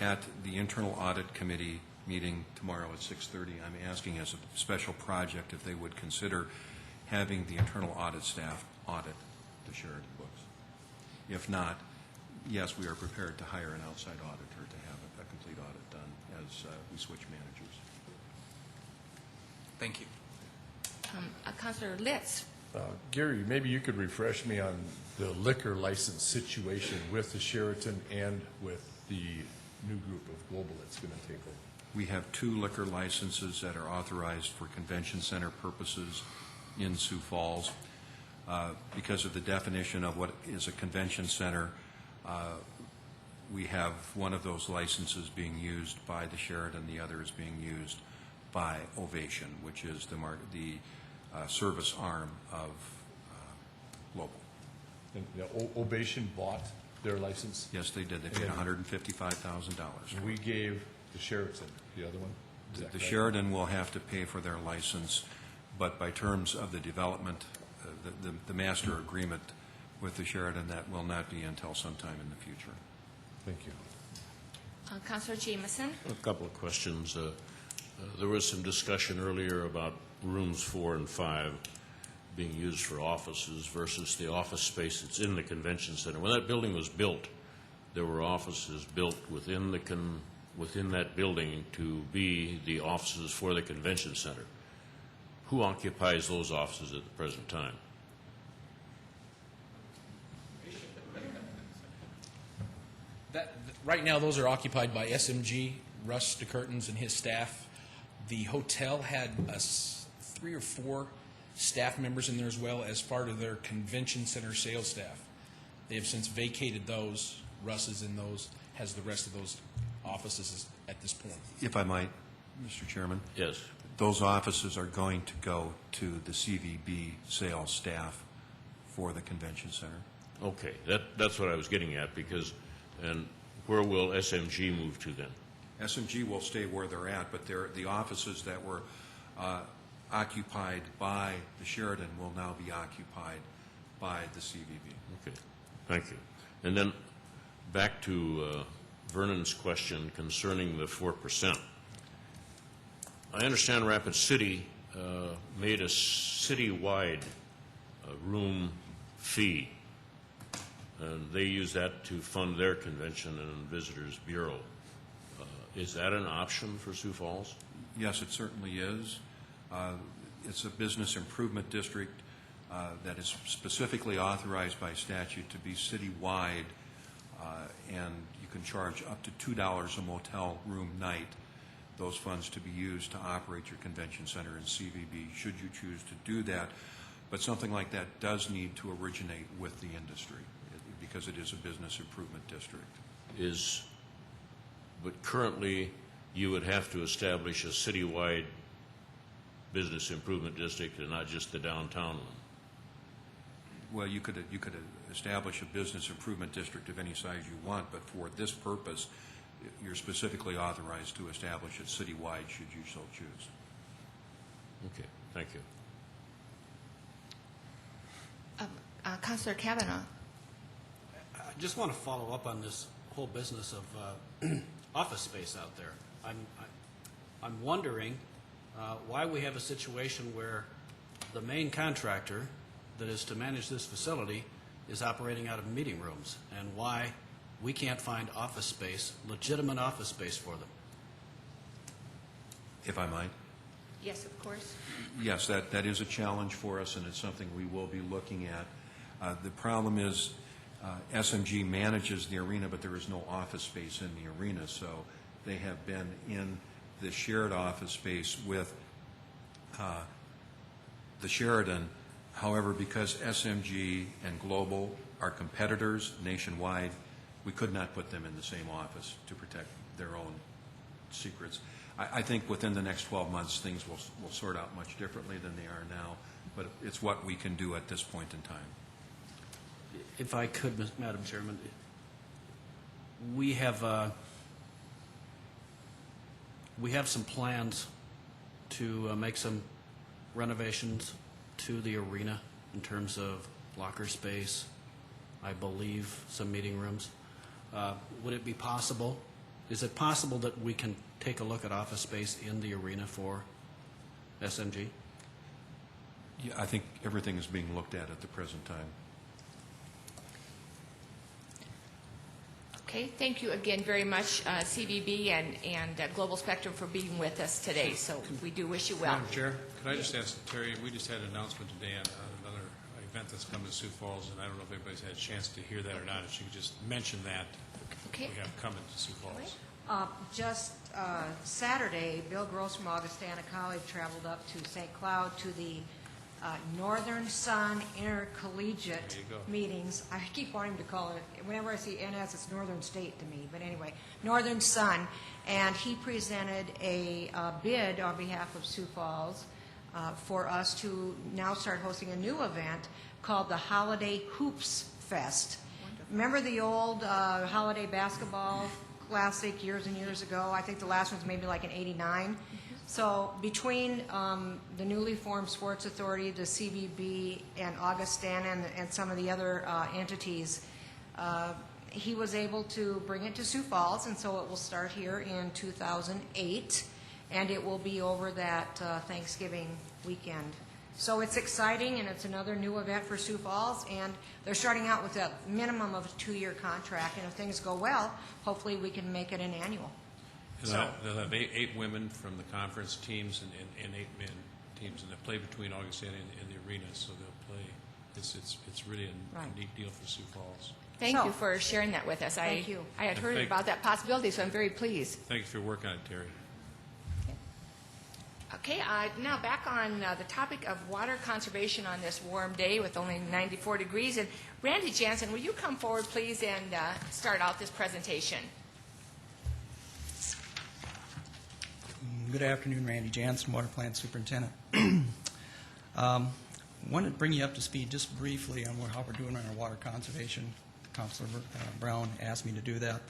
N: at the Internal Audit Committee meeting tomorrow at 6:30. I'm asking as a special project if they would consider having the internal audit staff audit the Sheraton books. If not, yes, we are prepared to hire an outside auditor to have a complete audit done as we switch managers.
E: Thank you.
A: Councilor Litz.
M: Gary, maybe you could refresh me on the liquor license situation with the Sheraton and with the new group of Global that's going to take over.
N: We have 2 liquor licenses that are authorized for convention center purposes in Sioux Falls. Because of the definition of what is a convention center, we have one of those licenses being used by the Sheraton, the other is being used by Ovation, which is the service arm of Global.
M: And, Ovation bought their license?
N: Yes, they did. They paid $155,000.
M: We gave the Sheraton, the other one? Is that
N: The
M: correct?
N: Sheraton will have to pay for their license, but by terms of the development, the master agreement with the Sheraton, that will not be until sometime in the future.
M: Thank you.
A: Councilor Jameson?
G: A couple of questions. There was some discussion earlier about rooms 4 and 5 being used for offices versus the office space that's in the convention center. When that building was built, there were offices built within that building to be the offices for the convention center. Who occupies those offices at the present time?
K: Right now, those are occupied by SMG, Russ DeCurtins, and his staff. The hotel had 3 or 4 staff members in there as well as part of their convention center sales staff. They have since vacated those. Russ is in those, has the rest of those offices at this point.
N: If I might, Mr. Chairman?
G: Yes.
N: Those offices are going to go to the CVB sales staff for the convention center.
G: Okay, that's what I was getting at, because, and where will SMG move to then?
N: SMG will stay where they're at, but the offices that were occupied by the Sheraton will now be occupied by the CVB.
G: Okay, thank you. And then back to Vernon's question concerning the 4%. I understand Rapid City made a citywide room fee, and they use that to fund their convention and visitors bureau. Is that an option for Sioux Falls?
N: Yes, it certainly is. It's a business improvement district that is specifically authorized by statute to be citywide, and you can charge up to $2 a motel room night. Those funds to be used to operate your convention center in CVB, should you choose to do that. But something like that does need to originate with the industry, because it is a business improvement district.
G: But currently, you would have to establish a citywide business improvement district and not just the downtown one.
N: Well, you could establish a business improvement district of any size you want, but for this purpose, you're specifically authorized to establish it citywide should you so choose.
G: Okay, thank you.
A: Councilor Kavanaugh?
F: I just want to follow up on this whole business of office space out there. I'm wondering why we have a situation where the main contractor that is to manage this facility is operating out of meeting rooms, and why we can't find office space, legitimate office space for them.
N: If I might?
A: Yes, of course.
N: Yes, that is a challenge for us, and it's something we will be looking at. The problem is SMG manages the arena, but there is no office space in the arena, so they have been in the shared office space with the Sheraton. However, because SMG and Global are competitors nationwide, we could not put them in the same office to protect their own secrets. I think within the next 12 months, things will sort out much differently than they are now, but it's what we can do at this point in time.
F: If I could, Madam Chairman, we have some plans to make some renovations to the arena in terms of locker space, I believe some meeting rooms. Would it be possible, is it possible that we can take a look at office space in the arena for SMG?
N: Yeah, I think everything is being looked at the present time.
A: Okay, thank you again very much, CVB and Global Spectrum, for being with us today. So we do wish you well.
O: Madam Chair, could I just ask Terry, we just had an announcement today on another event that's coming to Sioux Falls, and I don't know if everybody's had a chance to hear that or not. If you could just mention that
A: Okay.
O: we have coming to Sioux Falls.
A: Right.
I: Just Saturday, Bill Gross from Augustana College traveled up to St. Cloud to the Northern Sun Intercollegiate meetings. I keep wanting to call it, whenever I see NS, it's Northern State to me, but anyway, Northern Sun. And he presented a bid on behalf of Sioux Falls for us to now start hosting a new event called the Holiday Hoops Fest. Remember the old holiday basketball classic years and years ago? I think the last one's maybe like in '89. So between the newly formed Sports Authority, the CVB, and Augustana, and some of the other entities, he was able to bring it to Sioux Falls, and so it will start here in 2008, and it will be over that Thanksgiving weekend. So it's exciting, and it's another new event for Sioux Falls, and they're starting out with a minimum of a 2-year contract, and if things go well, hopefully we can make it an annual.
O: They'll have eight women from the conference teams and 8 men teams, and they play between Augustana and the arena, so they'll play. It's really a neat deal for Sioux Falls.
A: Thank you for sharing that with us.
I: Thank you.
A: I had heard about that possibility, so I'm very pleased.
O: Thank you for your work on it, Terry.
A: Okay, now back on the topic of water conservation on this warm day with only 94 degrees. And Randy Jansen, will you come forward, please, and start out this presentation?
P: Good afternoon, Randy Jansen, Water Plant Superintendent. Wanted to bring you up to speed just briefly on how we're doing on our water conservation. Councilor Brown asked me to do that.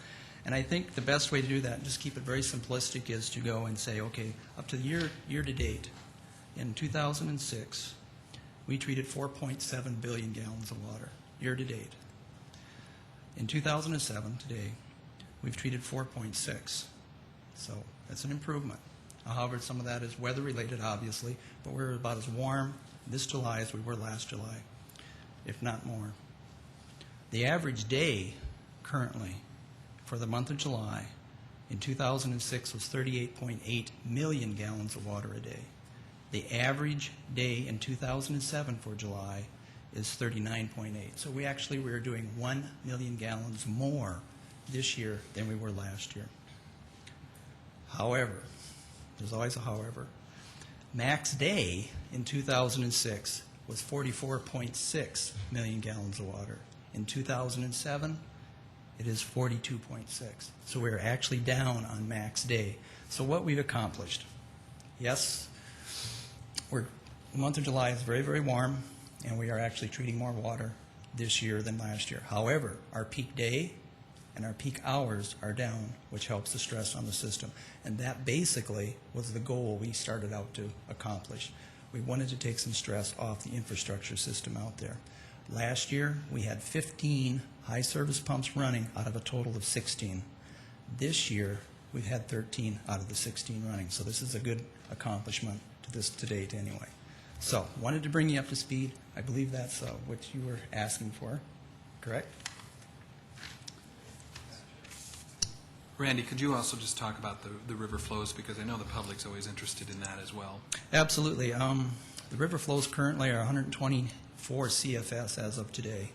P: And I think the best way to do that, just keep it very simplistic, is to go and say, okay, up to the year to date, in 2006, we treated 4.7 billion gallons of water, year to date. In 2007, today, we've treated 4.6. So that's an improvement. However, some of that is weather-related, obviously, but we're about as warm this July as we were last July, if not more. The average day currently for the month of July in 2006 was 38.8 million gallons of water a day. The average day in 2007 for July is 39.8. So we were doing 1 million gallons more this year than we were last year. However, there's always a however, max day in 2006 was 44.6 million gallons of water. In 2007, it is 42.6. So we're actually down on max day. So what we've accomplished, yes, the month of July is very, very warm, and we are actually treating more water this year than last year. However, our peak day and our peak hours are down, which helps the stress on the system. And that basically was the goal we started out to accomplish. We wanted to take some stress off the infrastructure system out there. Last year, we had 15 high-service pumps running out of a total of 16. This year, we've had 13 out of the 16 running. So this is a good accomplishment to date anyway. So, wanted to bring you up to speed. I believe that's what you were asking for, correct?
E: Randy, could you also just talk about the river flows, because I know the public's always interested in that as well.
P: Absolutely. The river flows currently are 124 CFS as of today.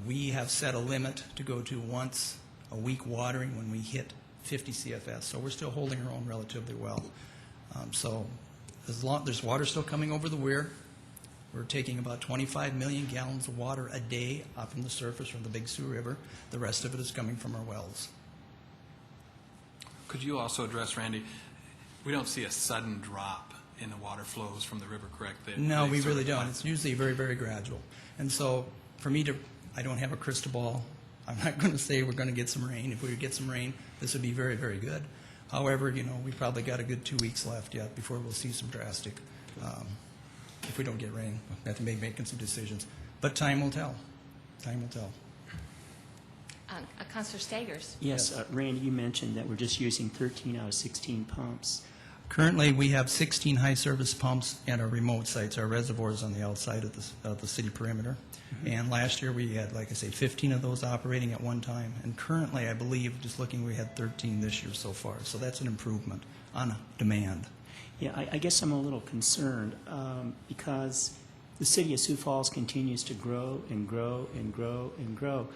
P: We have set a limit to go to once a week watering when we hit 50 CFS, so we're still holding our own relatively well. So there's water still coming over the weir. We're taking about 25 million gallons of water a day up from the surface from the Big Sioux River. The rest of it is coming from our wells.
E: Could you also address, Randy, we don't see a sudden drop in the water flows from the river, correct?
P: No, we really don't. It's usually very, very gradual. And so for me I don't have a crystal ball. I'm not going to say we're going to get some rain. If we get some rain, this would be very, very good. However, we've probably got a good 2 weeks left yet before we'll see some drastic, if we don't get rain, we have to be making some decisions. But time will tell. Time will tell.
A: Councilor Staggers.
H: Yes, Randy, you mentioned that we're just using 13 out of 16 pumps.
P: Currently, we have 16 high-service pumps at our remote sites, our reservoirs on the outside of the city perimeter. Mm-hmm. And last year, we had, like I say, 15 of those operating at one time. And currently, I believe, just looking, we had 13 this year so far. So that's an improvement on demand.
H: Yeah, I guess I'm a little concerned because the city of Sioux Falls continues to grow and grow and grow and grow.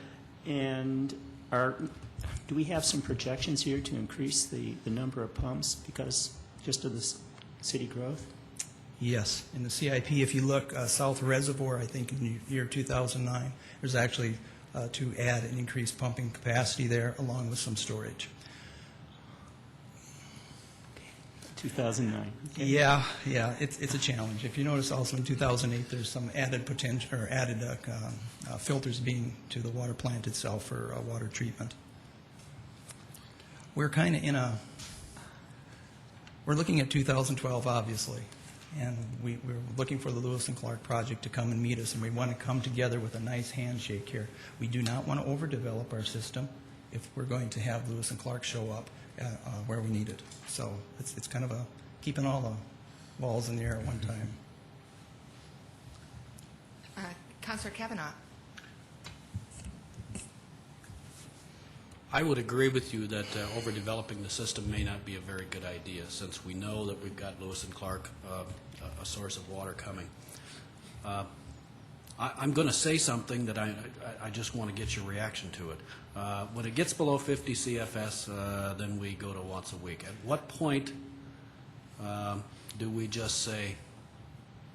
H: And Do we have some projections here to increase the number of pumps because just of the city growth?
P: Yes. In the CIP, if you look South Reservoir, I think in the year 2009, there's actually to add an increased pumping capacity there along with some storage.
H: 2009. Okay.
P: Yeah, it's a challenge. If you notice also in 2008, there's some added potential or added filters being to the water plant itself for water treatment. We're kind of we're looking at 2012, obviously, and we're looking for the Lewis and Clark project to come and meet us, and we want to come together with a nice handshake here. We do not want to overdevelop our system if we're going to have Lewis and Clark show up where we need it. So it's kind of keeping all the balls in the air at one time.
A: Councillor Kavanaugh.
F: I would agree with you that overdeveloping the system may not be a very good idea, since we know that we've got Lewis and Clark, a source of water coming. I'm going to say something that I just want to get your reaction to it. When it gets below 50 CFS, then we go to once a week. At what point do we just say,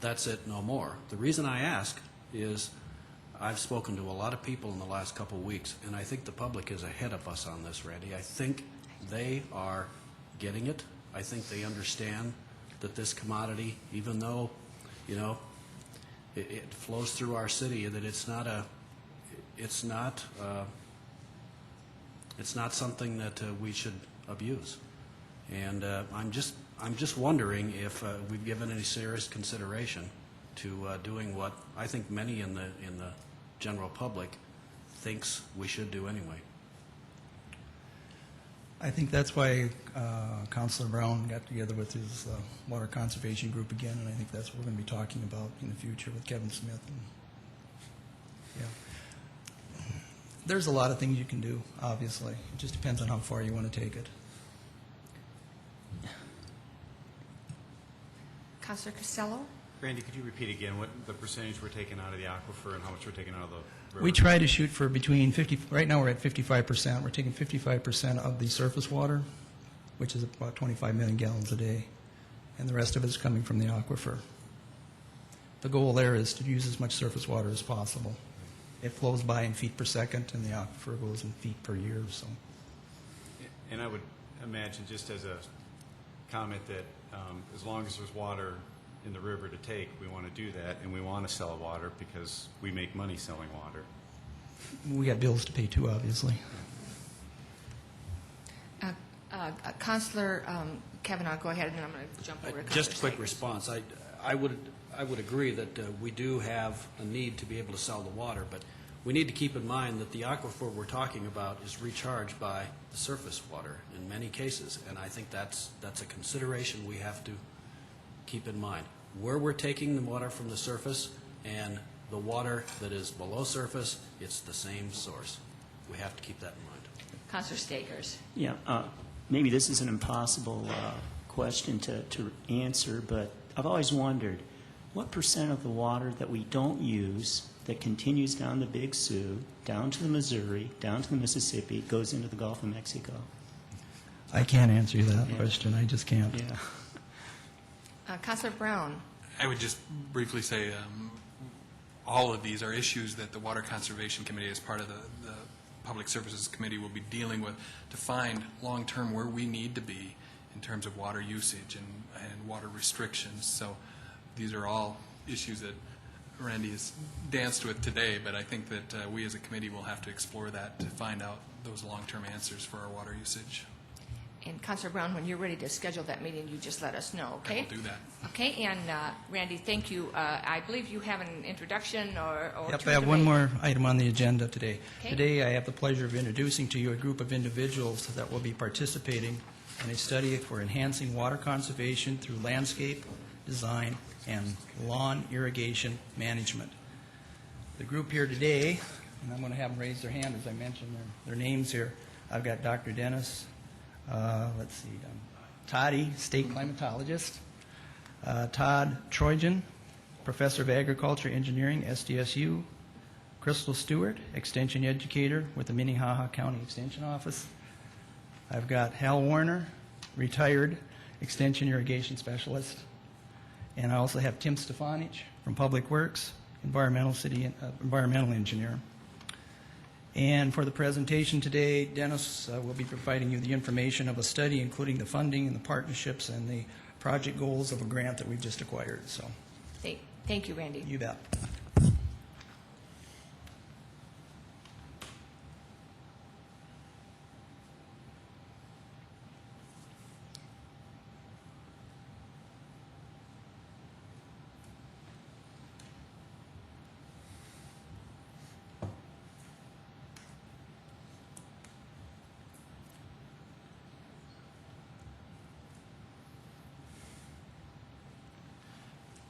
F: that's it, no more? The reason I ask is I've spoken to a lot of people in the last couple of weeks, and I think the public is ahead of us on this, Randy. I think they are getting it. I think they understand that this commodity, even though, you know, it flows through our city, that it's not something that we should abuse. And I'm just wondering if we've given any serious consideration to doing what I think many in the general public thinks we should do anyway.
P: I think that's why Councilor Brown got together with his water conservation group again, and I think that's what we're going to be talking about in the future with Kevin Smith. And, yeah. There's a lot of things you can do, obviously. It just depends on how far you want to take it.
A: Councillor Costello.
Q: Randy, could you repeat again what the percentage we're taking out of the aquifer and how much we're taking out of the river?
P: We try to shoot for between 50, right now we're at 55%. We're taking 55% of the surface water, which is about 25 million gallons a day, and the rest of it is coming from the aquifer. The goal there is to use as much surface water as possible. It flows by in feet per second, and the aquifer goes in feet per year. So.
Q: And I would imagine, just as a comment, that as long as there's water in the river to take, we want to do that, and we want to sell water because we make money selling water.
P: We got bills to pay too, obviously.
A: Councillor Kavanaugh, go ahead, and then I'm going to jump over to
F: Just a quick response. I would agree that we do have a need to be able to sell the water, but we need to keep in mind that the aquifer we're talking about is recharged by the surface water in many cases, and I think that's a consideration we have to keep in mind. Where we're taking the water from the surface and the water that is below surface, it's the same source. We have to keep that in mind.
A: Councillor Stakers.
H: Yeah, maybe this is an impossible question to answer, but I've always wondered, what percent of the water that we don't use that continues down the Big Sioux, down to the Missouri, down to the Mississippi, goes into the Gulf of Mexico?
P: I can't answer you that question. I just can't.
H: Yeah.
A: Councillor Brown.
E: I would just briefly say all of these are issues that the Water Conservation Committee, as part of the Public Services Committee, will be dealing with to find long-term where we need to be in terms of water usage and water restrictions. So these are all issues that Randy has danced with today, but I think that we as a committee will have to explore that to find out those long-term answers for our water usage.
A: And Councillor Brown, when you're ready to schedule that meeting, you just let us know, okay?
E: I will do that.
A: Okay, and Randy, thank you. I believe you have an introduction or
P: Yep, I have one more item on the agenda today.
A: Okay.
P: Today I have the pleasure of introducing to you a group of individuals that will be participating in a study for enhancing water conservation through landscape design and lawn irrigation management. The group here today, and I'm going to have them raise their hand as I mention their names here. I've got Dr. Dennis, let's see, Toddy, state climatologist, Todd Trojan, professor of agriculture engineering, SDSU, Crystal Stewart, Extension Educator with the Minnehaha County Extension Office. I've got Hal Warner, retired Extension Irrigation Specialist. And I also have Tim Stefanich from Public Works, environmental engineer. And for the presentation today, Dennis will be providing you the information of a study, including the funding and the partnerships and the project goals of a grant that we've just acquired. So,
A: thank you, Randy.
P: you bet.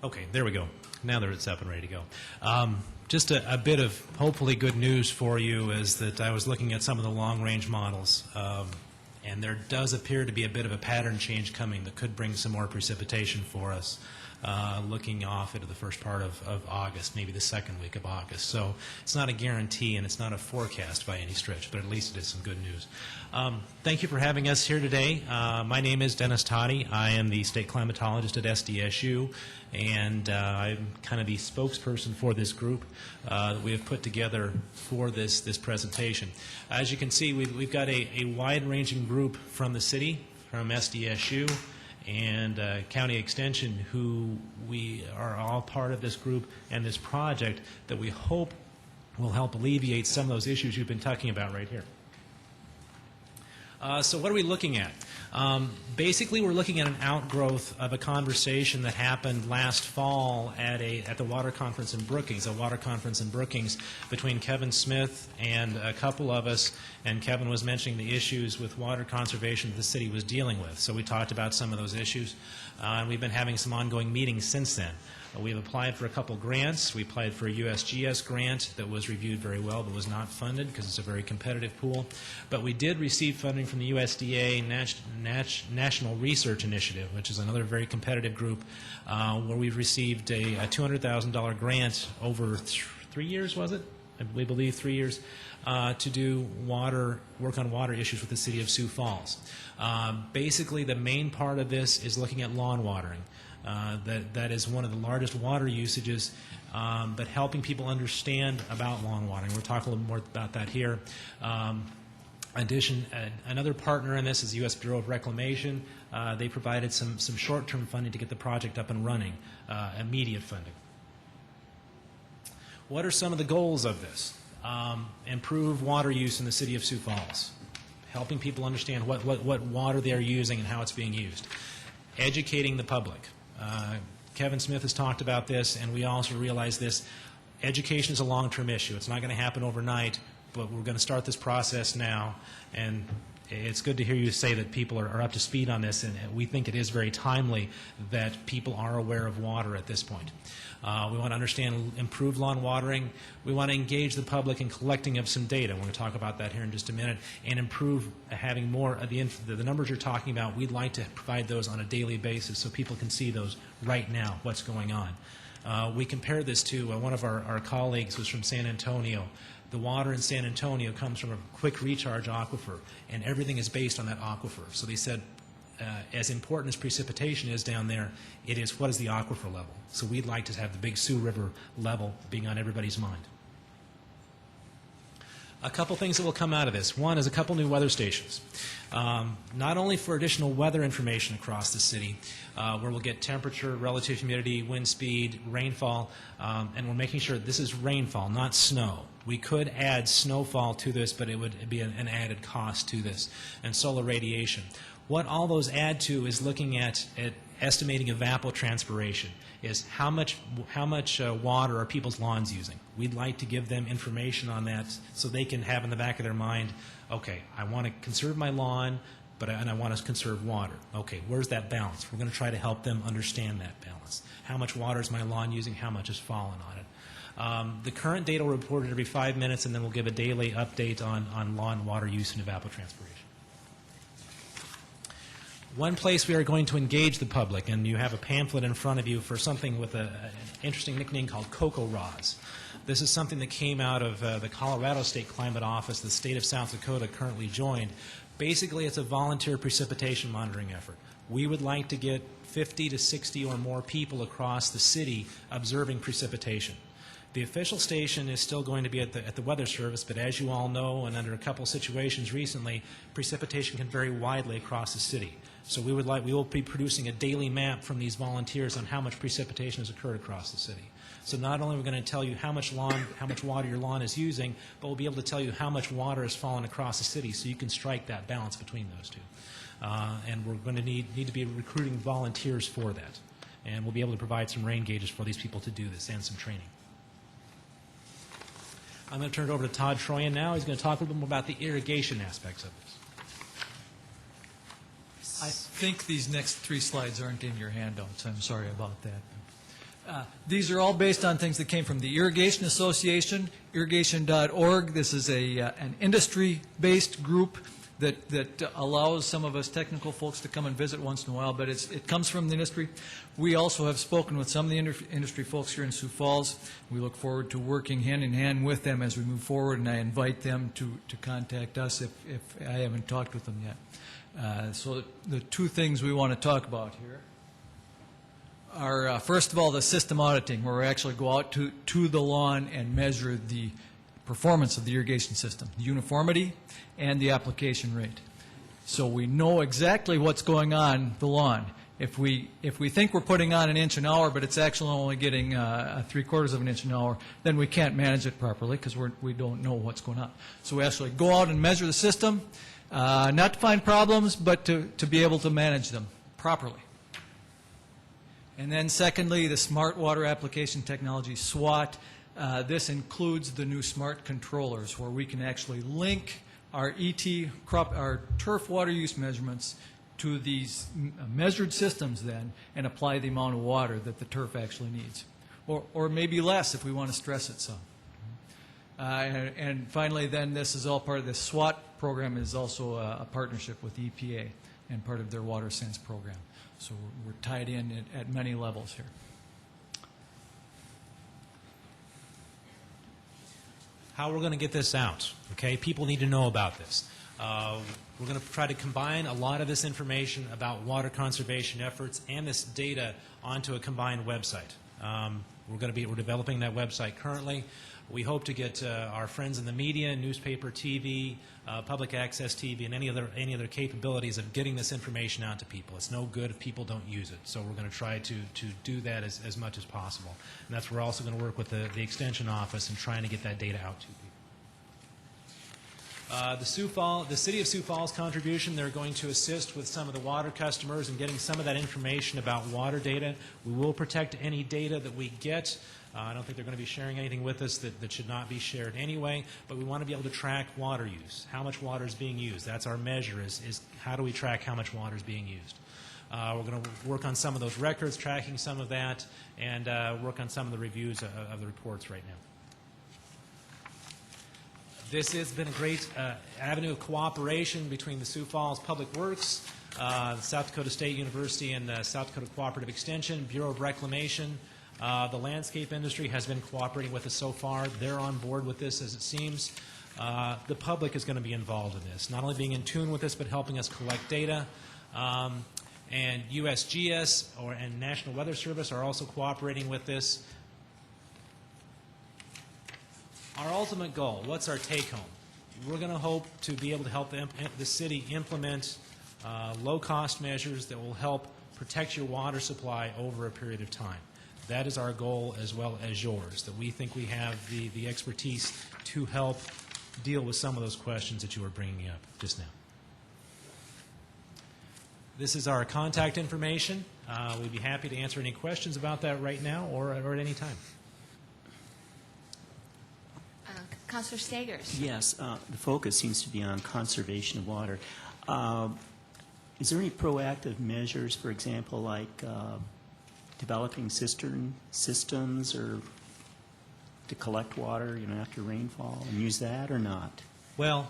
R: Okay, there we go. Now that it's up and ready to go. Just a bit of hopefully good news for you is that I was looking at some of the long-range models, and there does appear to be a bit of a pattern change coming that could bring some more precipitation for us, looking off into the first part of August, maybe the second week of August. So it's not a guarantee and it's not a forecast by any stretch, but at least it is some good news. Thank you for having us here today. My name is Dennis Toddy. I am the state climatologist at SDSU, and I'm kind of the spokesperson for this group that we have put together for this presentation. As you can see, we've got a wide-ranging group from the city, from SDSU, and County Extension, who we are all part of this group and this project that we hope will help alleviate some of those issues you've been talking about right here. So what are we looking at? Basically, we're looking at an outgrowth of a conversation that happened last fall at the water conference in Brookings, a water conference in Brookings between Kevin Smith and a couple of us, and Kevin was mentioning the issues with water conservation that the city was dealing with. So we talked about some of those issues, and we've been having some ongoing meetings since then. We've applied for a couple grants. We applied for a USGS grant that was reviewed very well but was not funded because it's a very competitive pool. But we did receive funding from the USDA National Research Initiative, which is another very competitive group, where we've received a $200,000 grant over 3 years, was it? We believe 3 years, to do work on water issues with the City of Sioux Falls. Basically, the main part of this is looking at lawn watering. That is one of the largest water usages, but helping people understand about lawn watering. We'll talk a little more about that here. Another partner in this is the U.S. Bureau of Reclamation. They provided some short-term funding to get the project up and running, immediate funding. What are some of the goals of this? Improve water use in the City of Sioux Falls, helping people understand what water they're using and how it's being used. Educating the public. Kevin Smith has talked about this, and we also realize this. Education is a long-term issue. It's not going to happen overnight, but we're going to start this process now, and it's good to hear you say that people are up to speed on this, and we think it is very timely that people are aware of water at this point. We want to understand improved lawn watering. We want to engage the public in collecting of some data. We're going to talk about that here in just a minute, and improve having more of the numbers you're talking about. We'd like to provide those on a daily basis so people can see those right now, what's going on. We compared this to one of our colleagues was from San Antonio. The water in San Antonio comes from a quick recharge aquifer, and everything is based on that aquifer. So they said, as important as precipitation is down there, it is what is the aquifer level. So we'd like to have the Big Sioux River level being on everybody's mind. A couple things that will come out of this. One is a couple new weather stations. Not only for additional weather information across the city, where we'll get temperature, relative humidity, wind speed, rainfall, and we're making sure this is rainfall, not snow. We could add snowfall to this, but it would be an added cost to this, and solar radiation. What all those add to is looking at estimating evapotranspiration, is how much water are people's lawns using. We'd like to give them information on that so they can have in the back of their mind, okay, I want to conserve my lawn, and I want to conserve water. Okay, where's that balance? We're going to try to help them understand that balance. How much water is my lawn using? How much is falling on it? The current data will report every 5 minutes, and then we'll give a daily update on lawn water use and evapotranspiration. One place we are going to engage the public, and you have a pamphlet in front of you for something with an interesting nickname called Cocoa Raws. This is something that came out of the Colorado State Climate Office, the state of South Dakota currently joined. Basically, it's a volunteer precipitation monitoring effort. We would like to get 50 to 60 or more people across the city observing precipitation. The official station is still going to be at the Weather Service, but as you all know, and under a couple situations recently, precipitation can vary widely across the city. So we will be producing a daily map from these volunteers on how much precipitation has occurred across the city. So not only are we going to tell you how much water your lawn is using, but we'll be able to tell you how much water has fallen across the city, so you can strike that balance between those two. And we're going to need to be recruiting volunteers for that. And we'll be able to provide some rain gauges for these people to do this and some training. I'm going to turn it over to Todd Troyan now. He's going to talk a little bit more about the irrigation aspects of this.
S: I think these next 3 slides aren't in your handouts. I'm sorry about that. These are all based on things that came from the Irrigation Association, irrigation.org. This is an industry-based group that allows some of us technical folks to come and visit once in a while, but it comes from the industry. We also have spoken with some of the industry folks here in Sioux Falls. We look forward to working hand in hand with them as we move forward, and I invite them to contact us if I haven't talked with them yet. So the 2 things we want to talk about here are, first of all, the system auditing, where we actually go out to the lawn and measure the performance of the irrigation system, the uniformity, and the application rate. So we know exactly what's going on the lawn. If we think we're putting on 1 inch an hour, but it's actually only getting 3/4 of an inch an hour, then we can't manage it properly because we don't know what's going on. So we actually go out and measure the system, not to find problems, but to be able to manage them properly. And then secondly, the Smart Water Application Technology, SWAT. This includes the new smart controllers, where we can actually link our our turf water use measurements to these measured systems then, and apply the amount of water that the turf actually needs, or maybe less if we want to stress it some. And finally, then, this is all part of the SWAT program is also a partnership with EPA and part of their Water Sense program. So we're tied in at many levels here.
R: How we're going to get this out, okay? People need to know about this. We're going to try to combine a lot of this information about water conservation efforts and this data onto a combined website. We're developing that website currently. We hope to get our friends in the media, newspaper, TV, public access TV, and any other capabilities of getting this information out to people. It's no good if people don't use it. So we're going to try to do that as much as possible. And that's where we're also going to work with the Extension Office in trying to get that data out to people. The City of Sioux Falls contribution, they're going to assist with some of the water customers and getting some of that information about water data. We will protect any data that we get. I don't think they're going to be sharing anything with us that should not be shared anyway, but we want to be able to track water use, how much water is being used. That's our measure, is how do we track how much water is being used. We're going to work on some of those records, tracking some of that, and work on some of the reviews of the reports right now. This has been a great avenue of cooperation between the Sioux Falls Public Works, the South Dakota State University, and the South Dakota Cooperative Extension, Bureau of Reclamation. The landscape industry has been cooperating with us so far. They're on board with this, as it seems. The public is going to be involved in this, not only being in tune with this, but helping us collect data. And USGS and National Weather Service are also cooperating with this. Our ultimate goal, what's our take-home? We're going to hope to be able to help the city implement low-cost measures that will help protect your water supply over a period of time. That is our goal as well as yours, that we think we have the expertise to help deal with some of those questions that you were bringing up just now. This is our contact information. We'd be happy to answer any questions about that right now or at any time.
A: Councilor Stagers.
H: Yes, the focus seems to be on conservation of water. Is there any proactive measures, for example, like developing cistern systems or to collect water, after rainfall and use that or not?
R: Well,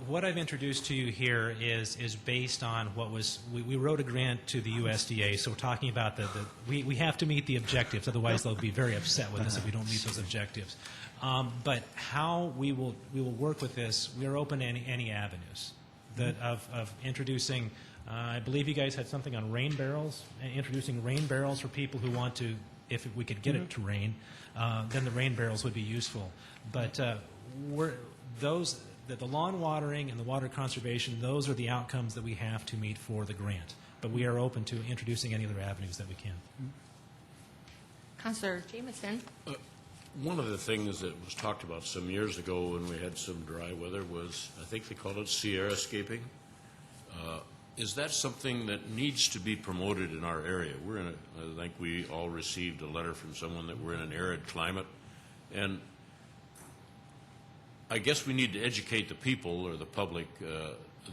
R: what I've introduced to you here is based on what was, we wrote a grant to the USDA, so we're talking about we have to meet the objectives, otherwise they'll be very upset with us if we don't meet those objectives. But how we will work with this, we are open to any avenues of introducing, I believe you guys had something on rain barrels, introducing rain barrels for people who want to, if we could get it to rain, then the rain barrels would be useful. But the lawn watering and the water conservation, those are the outcomes that we have to meet for the grant. But we are open to introducing any other avenues that we can.
A: Councillor Jameson.
G: One of the things that was talked about some years ago when we had some dry weather was, I think they called it Sierra-scaping. Is that something that needs to be promoted in our area? I think we all received a letter from someone that we're in an arid climate. And I guess we need to educate the people or the public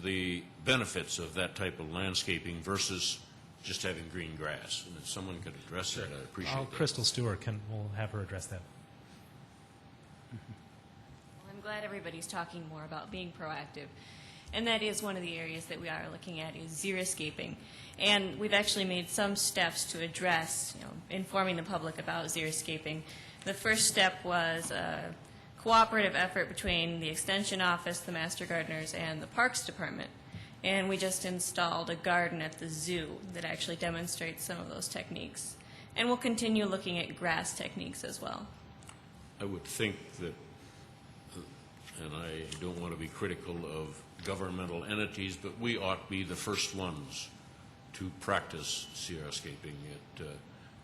G: the benefits of that type of landscaping versus just having green grass. And if someone could address that, I'd appreciate that.
R: Crystal Stewart, we'll have her address that.
T: Well, I'm glad everybody's talking more about being proactive. And that is one of the areas that we are looking at is xeriscaping. And we've actually made some steps to address, informing the public about xeriscaping. The first step was a cooperative effort between the Extension Office, the Master Gardeners, and the Parks Department. And we just installed a garden at the zoo that actually demonstrates some of those techniques. And we'll continue looking at grass techniques as well.
G: I would think that, and I don't want to be critical of governmental entities, but we ought to be the first ones to practice xeriscaping.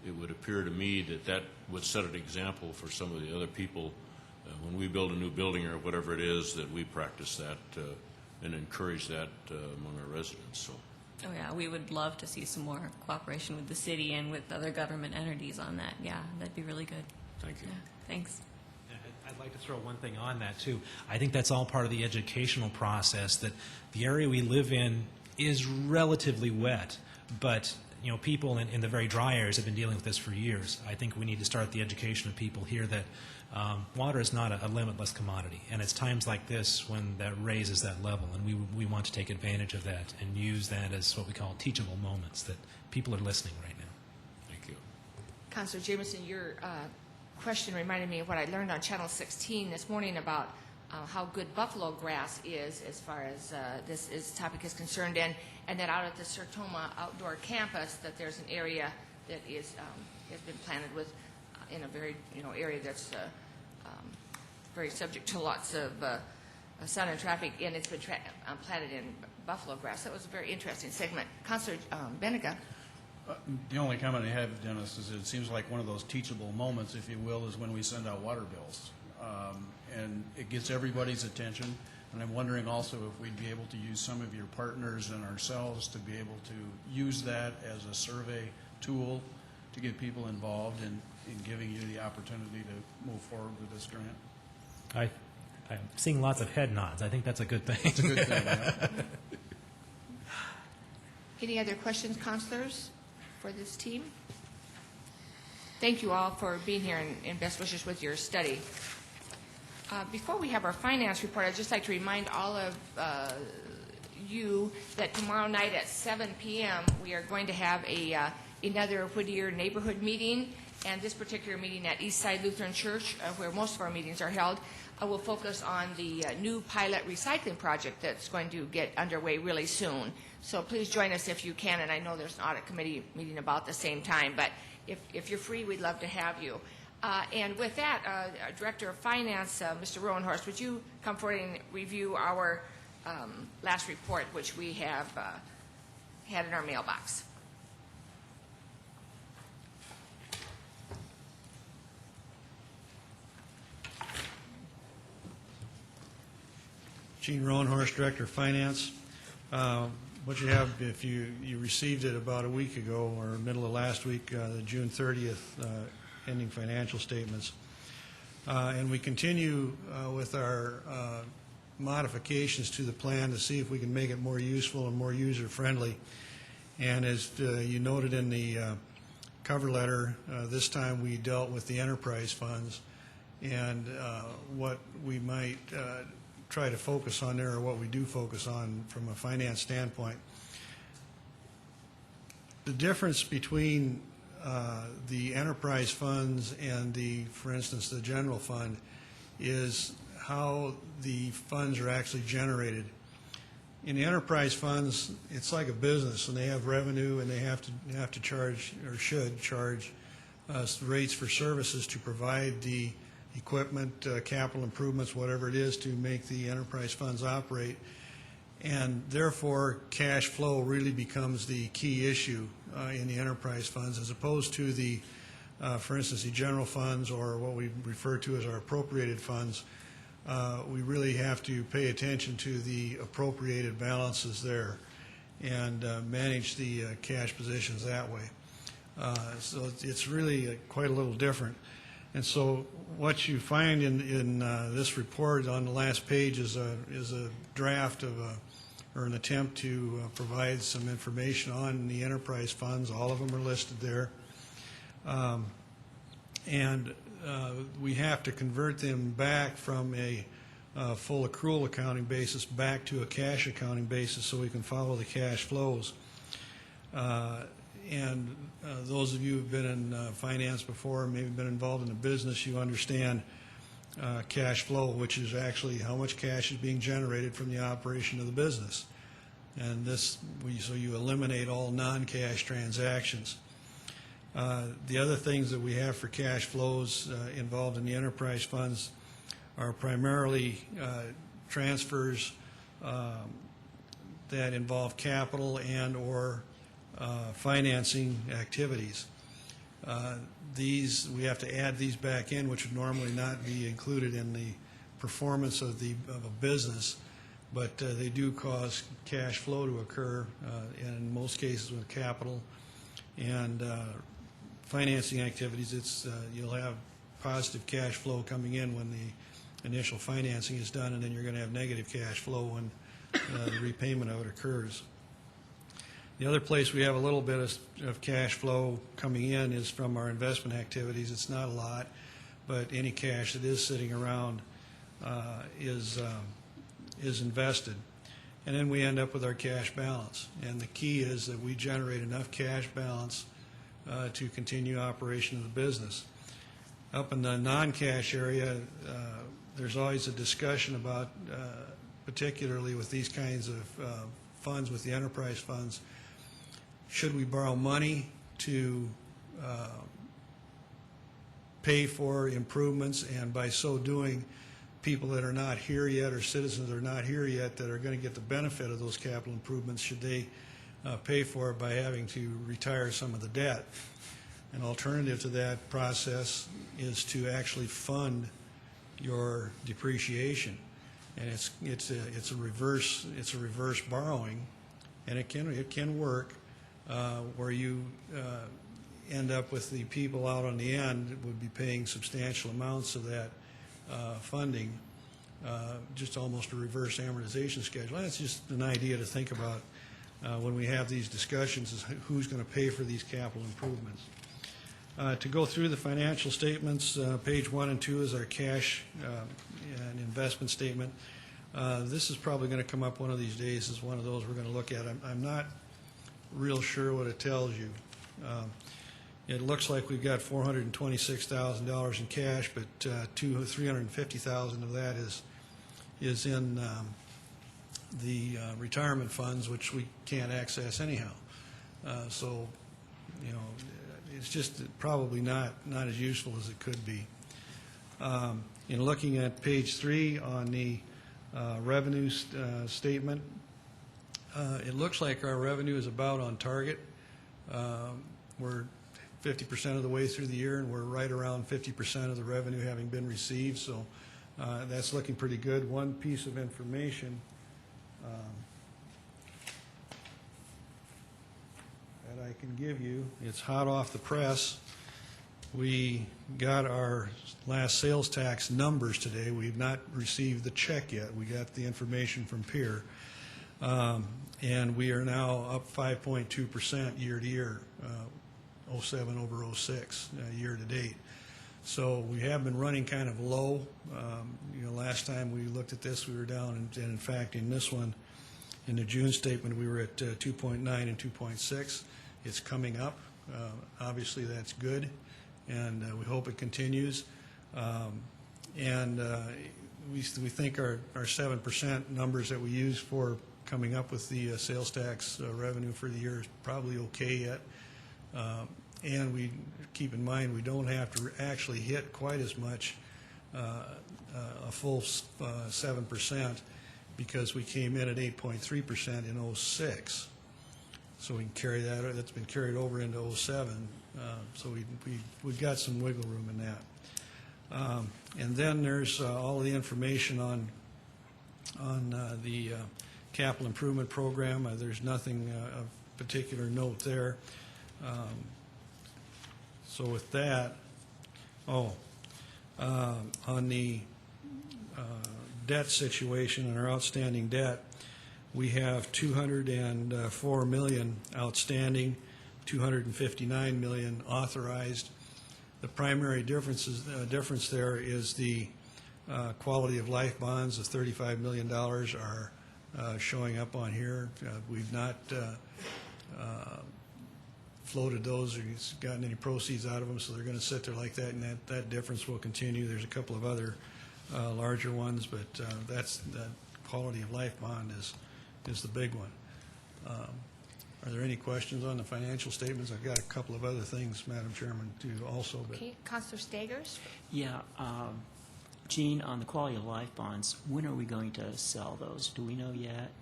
G: It would appear to me that would set an example for some of the other people when we build a new building or whatever it is, that we practice that and encourage that among our residents. So.
T: Oh yeah, we would love to see some more cooperation with the city and with other government entities on that. Yeah, that'd be really good.
G: Thank you.
T: Yeah, thanks.
R: I'd like to throw one thing on that, too. I think that's all part of the educational process, that the area we live in is relatively wet, but people in the very dry areas have been dealing with this for years. I think we need to start the education of people here that water is not a limitless commodity, and it's times like this when that raises that level, and we want to take advantage of that and use that as what we call teachable moments, that people are listening right now.
G: Thank you.
A: Councillor Jameson, your question reminded me of what I learned on Channel 16 this morning about how good buffalo grass is as far as this topic is concerned, and that out at the Sertoma outdoor campus that there's an area that has been planted with in a very area that's very subject to lots of sun and traffic, and it's been planted in buffalo grass. That was a very interesting segment. Councillor Benega.
F: The only comment I have, Dennis, is it seems like one of those teachable moments, if you will, is when we send out water bills. And it gets everybody's attention. And I'm wondering also if we'd be able to use some of your partners and ourselves to be able to use that as a survey tool to get people involved in giving you the opportunity to move forward with this grant.
R: I'm seeing lots of head nods. I think that's a good thing.
F: It's a good thing, yeah.
A: Any other questions, councilors, for this team? Thank you all for being here and best wishes with your study. Before we have our finance report, I'd just like to remind all of you that tomorrow night at 7 p.m. we are going to have another Whittier neighborhood meeting, and this particular meeting at Eastside Lutheran Church, where most of our meetings are held, will focus on the new pilot recycling project that's going to get underway really soon. So please join us if you can, and I know there's an audit committee meeting about the same time, but if you're free, we'd love to have you. And with that, our Director of Finance, Mr. Rowenhorst, would you come forward and review our last report, which we have had in our mailbox?
U: Gene Rowenhorst, Director of Finance. What you have, if you received it about a week ago or middle of last week, the June 30th ending financial statements. And we continue with our modifications to the plan to see if we can make it more useful and more user-friendly. And as you noted in the cover letter, this time we dealt with the enterprise funds and what we might try to focus on there, or what we do focus on from a finance standpoint. The difference between the enterprise funds and for instance, the general fund is how the funds are actually generated. In the enterprise funds, it's like a business, and they have revenue, and they have to charge, or should charge, rates for services to provide the equipment, capital improvements, whatever it is, to make the enterprise funds operate. And therefore, cash flow really becomes the key issue in the enterprise funds, as opposed to the, for instance, the general funds, or what we refer to as our appropriated funds. We really have to pay attention to the appropriated balances there and manage the cash positions that way. So it's really quite a little different. And so what you find in this report on the last page is a draft of or an attempt to provide some information on the enterprise funds. All of them are listed there. And we have to convert them back from a full accrual accounting basis back to a cash accounting basis so we can follow the cash flows. And those of you who have been in finance before, maybe been involved in a business, you understand cash flow, which is actually how much cash is being generated from the operation of the business. And so you eliminate all non-cash transactions. The other things that we have for cash flows involved in the enterprise funds are primarily transfers that involve capital and or financing activities. We have to add these back in, which would normally not be included in the performance of a business, but they do cause cash flow to occur in most cases with capital and financing activities. You'll have positive cash flow coming in when the initial financing is done, and then you're going to have negative cash flow when the repayment of it occurs. The other place we have a little bit of cash flow coming in is from our investment activities. It's not a lot, but any cash that is sitting around is invested. And then we end up with our cash balance. And the key is that we generate enough cash balance to continue operation of the business. Up in the non-cash area, there's always a discussion about, particularly with these kinds of funds, with the enterprise funds, should we borrow money to pay for improvements, and by so doing, people that are not here yet, or citizens that are not here yet, that are going to get the benefit of those capital improvements, should they pay for it by having to retire some of the debt? An alternative to that process is to actually fund your depreciation, and it's a reverse borrowing, and it can work where you end up with the people out on the end that would be paying substantial amounts of that funding, just almost a reverse amortization schedule. That's just an idea to think about when we have these discussions, is who's going to pay for these capital improvements. To go through the financial statements, page 1 and 2 is our cash and investment statement. This is probably going to come up one of these days as one of those we're going to look at. I'm not real sure what it tells you. It looks like we've got $426,000 in cash, but $350,000 of that is in the retirement funds, which we can't access anyhow. So, you know, it's just probably not as useful as it could be. In looking at page 3 on the revenue statement, it looks like our revenue is about on target. We're 50% of the way through the year, and we're right around 50% of the revenue having been received, so that's looking pretty good. One piece of information that I can give you, it's hot off the press. We got our last sales tax numbers today. We've not received the check yet. We got the information from Peer. And we are now up 5.2% year to year, 07 over 06, year to date. So we have been running kind of low. Last time we looked at this, we were down, and in fact, in this one, in the June statement, we were at 2.9 and 2.6. It's coming up. Obviously, that's good, and we hope it continues. We think our 7% numbers that we use for coming up with the sales tax revenue for the year is probably okay yet. And we keep in mind we don't have to actually hit quite as much, a full 7%, because we came in at 8.3% in '06. So we can carry that. That's been carried over into '07. So we've got some wiggle room in that. And then there's all of the information on the capital improvement program. There's nothing of particular note there. So with that, on the debt situation and our outstanding debt, we have $204 million outstanding, $259 million authorized. The primary difference there is the quality of life bonds of $35 million are showing up on here. We've not floated those or gotten any proceeds out of them, so they're going to sit there like that, and that difference will continue. There's a couple of other larger ones, but that quality of life bond is the big one. Are there any questions on the financial statements? I've got a couple of other things, Madam Chairman, too, also. But
A: Okay, Councilor Stagers?
H: Yeah, Gene, on the quality of life bonds, when are we going to sell those? Do we know yet?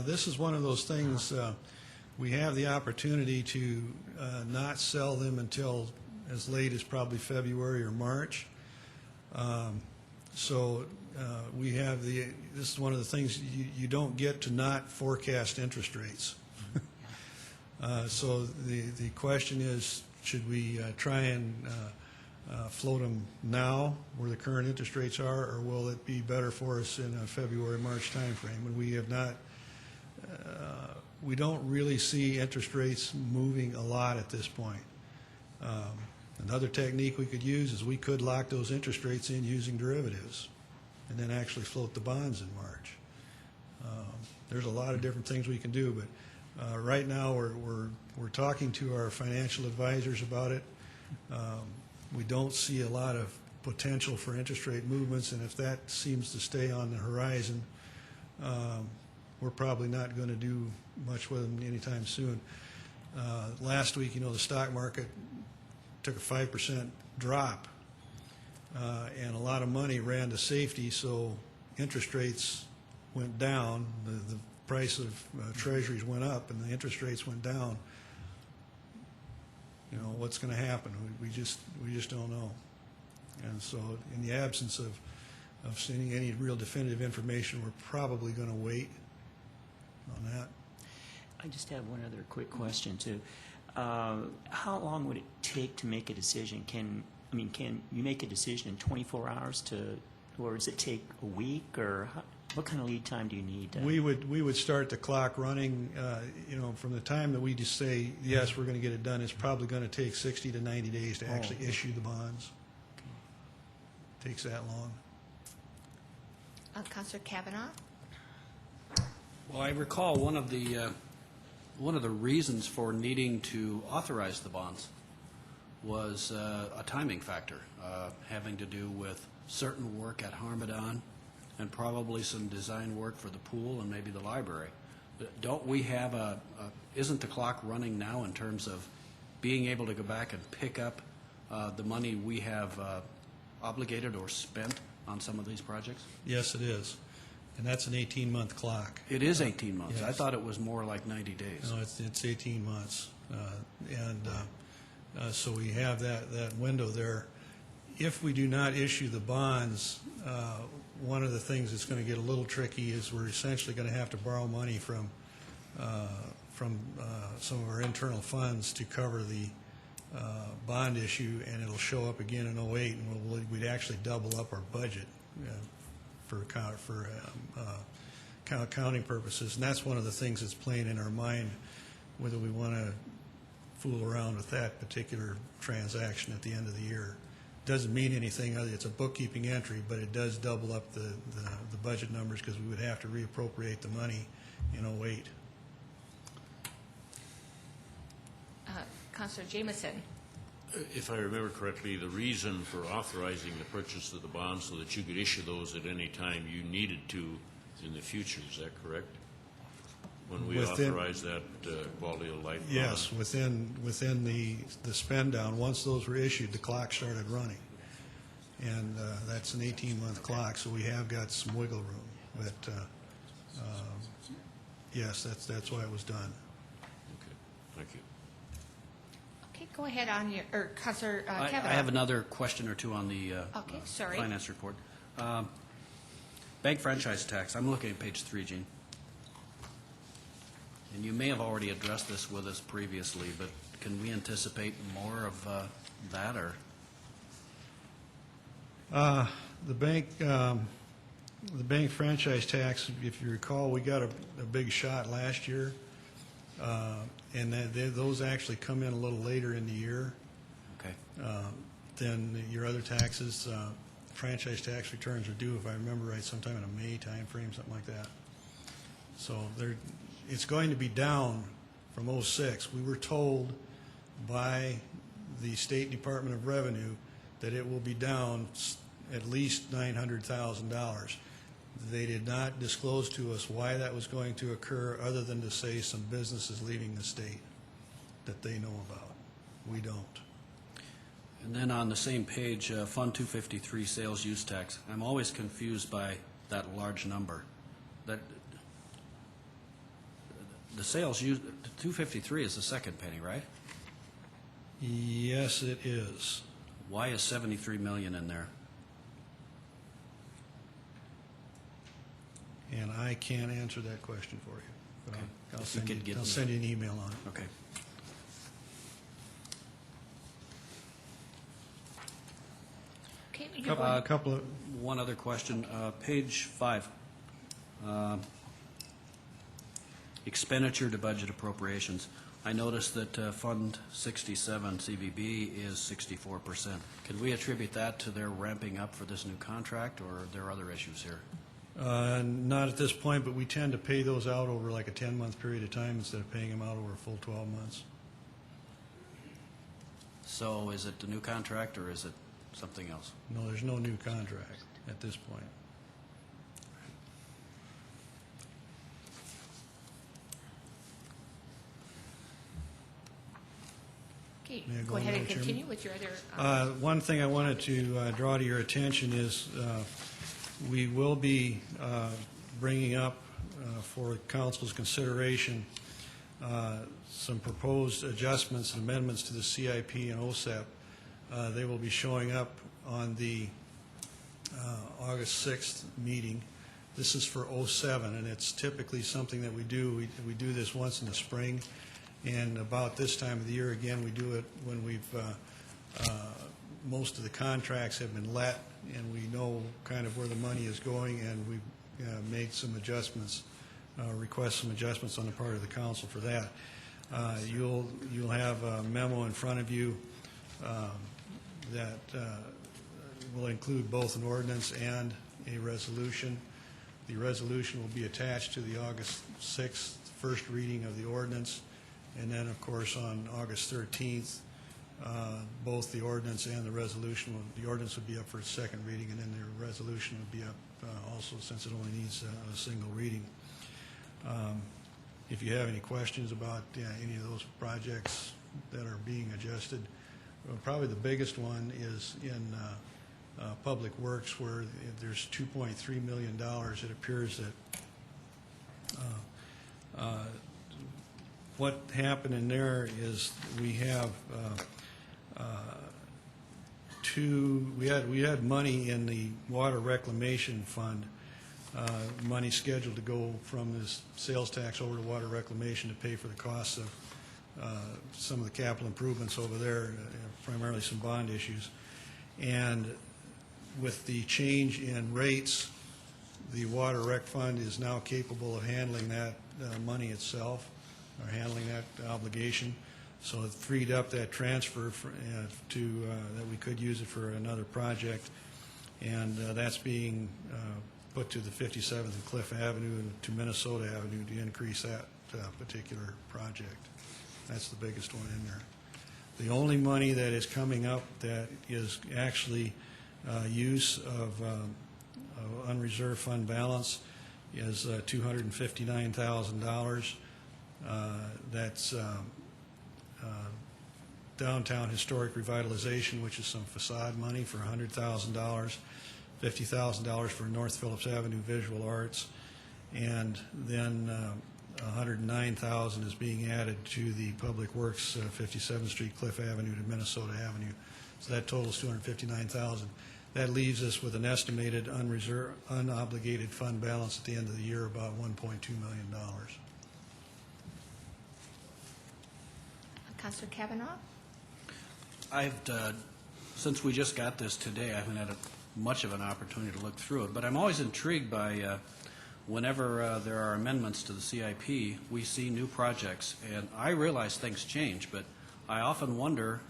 U: This is one of those things, we have the opportunity to not sell them until as late as probably February or March. So we have this is one of the things you don't get to not forecast interest rates. So the question is, should we try and float them now where the current interest rates are, or will it be better for us in a February, March timeframe? And we have not, we don't really see interest rates moving a lot at this point. Another technique we could use is we could lock those interest rates in using derivatives and then actually float the bonds in March. There's a lot of different things we can do, but right now we're talking to our financial advisors about it. We don't see a lot of potential for interest rate movements, and if that seems to stay on the horizon, we're probably not going to do much with them anytime soon. Last week, the stock market took a 5% drop, and a lot of money ran to safety, so interest rates went down. The price of treasuries went up, and the interest rates went down. What's going to happen? We just don't know. And so, in the absence of seeing any real definitive information, we're probably going to wait on that.
H: I just have one other quick question, too. How long would it take to make a decision? Can you make a decision in 24 hours or does it take a week, or what kind of lead time do you need?
U: We would start the clock running, from the time that we just say, yes, we're going to get it done. It's probably going to take 60 to 90 days to actually issue the bonds. Okay. Takes that long.
A: Councilor Kavanaugh?
F: Well, I recall one of the reasons for needing to authorize the bonds was a timing factor, having to do with certain work at Harmadon and probably some design work for the pool and maybe the library. Don't we have isn't the clock running now in terms of being able to go back and pick up the money we have obligated or spent on some of these projects?
U: Yes, it is. And that's an 18-month clock.
F: It is 18 months.
U: Yes.
F: I thought it was more like 90 days.
U: No, it's 18 months. So we have that window there. If we do not issue the bonds, one of the things that's going to get a little tricky is we're essentially going to have to borrow money from some of our internal funds to cover the bond issue, and it'll show up again in '08, and we'd actually double up our budget for accounting purposes. And that's one of the things that's playing in our mind, whether we want to fool around with that particular transaction at the end of the year. Doesn't mean anything other, it's a bookkeeping entry, but it does double up the budget numbers because we would have to reappropriate the money in '08.
A: Councilor Jameson.
G: If I remember correctly, the reason for authorizing the purchase of the bonds so that you could issue those at any time you needed to in the future, is that correct? When we authorized that quality of life bond?
U: Yes, within the spend down, once those were issued, the clock started running. And that's an 18-month clock, so we have got some wiggle room. But yes, that's why it was done.
G: Okay, thank you.
A: Okay, go ahead on your, or Councilor
F: I
A: Kavanaugh.
F: have another question or two on the
A: Okay, sorry.
F: finance report. Bank franchise tax, I'm looking at page 3, Gene. And you may have already addressed this with us previously, but can we anticipate more of that, or?
U: The bank franchise tax, if you recall, we got a big shot last year, and those actually come in a little later in the year.
F: Okay.
U: Than your other taxes. Franchise tax returns are due, if I remember right, sometime in a May timeframe, something like that. So it's going to be down from '06. We were told by the State Department of Revenue that it will be down at least $900,000. They did not disclose to us why that was going to occur, other than to say some businesses leaving the state that they know about. We don't.
F: And then on the same page, Fund 253, sales use tax. I'm always confused by that large number. That the sales use 253 is the second penny, right?
U: Yes, it is.
F: Why is 73 million in there?
U: And I can't answer that question for you. But
F: Okay.
U: I'll
F: If you could give me-
U: send you an email on it.
F: Okay.
A: Okay, you're going.
F: One other question. Page 5. Expenditure to budget appropriations. I noticed that Fund 67 CVB is 64%. Can we attribute that to their ramping up for this new contract, or are there other issues here?
U: Not at this point, but we tend to pay those out over like a 10-month period of time instead of paying them out over a full 12 months.
F: So is it the new contract, or is it something else?
U: No, there's no new contract at this point.
A: Okay,
U: May I
A: go
U: on,
A: ahead and
U: Madam
A: continue
U: Chairman?
A: with your other.
U: One thing I wanted to draw to your attention is we will be bringing up for council's consideration some proposed adjustments and amendments to the CIP and OSEP. They will be showing up on the August 6th meeting. This is for '07, and it's typically something that we do. We do this once in the spring, and about this time of the year, again, we do it when we've most of the contracts have been let, and we know kind of where the money is going, and we've made some adjustments, request some adjustments on the part of the council for that. You'll have a memo in front of you that will include both an ordinance and a resolution. The resolution will be attached to the August 6th first reading of the ordinance, and then, of course, on August 13th, both the ordinance and the resolution, the ordinance would be up for its second reading, and then the resolution would be up also, since it only needs a single reading. If you have any questions about any of those projects that are being adjusted, probably the biggest one is in Public Works, where there's $2.3 million. It appears that what happened in there is we have we had money in the Water Reclamation Fund, money scheduled to go from this sales tax over to Water Reclamation to pay for the costs of some of the capital improvements over there, primarily some bond issues. And with the change in rates, the Water Rec Fund is now capable of handling that money itself, or handling that obligation. So it freed up that transfer that we could use it for another project, and that's being put to the 57th and Cliff Avenue and to Minnesota Avenue to increase that particular project. That's the biggest one in there. The only money that is coming up that is actually use of unreserved fund balance is $259,000. That's downtown historic revitalization, which is some facade money for $100,000, $50,000 for North Phillips Avenue Visual Arts, and then $109,000 is being added to the Public Works 57th Street Cliff Avenue to Minnesota Avenue. So that totals $259,000. That leaves us with an estimated unobligated fund balance at the end of the year about $1.2 million.
A: Councilor Kavanaugh?
F: Since we just got this today, I haven't had much of an opportunity to look through it, but I'm always intrigued by whenever there are amendments to the CIP, we see new projects, and I realize things change, but I often wonder,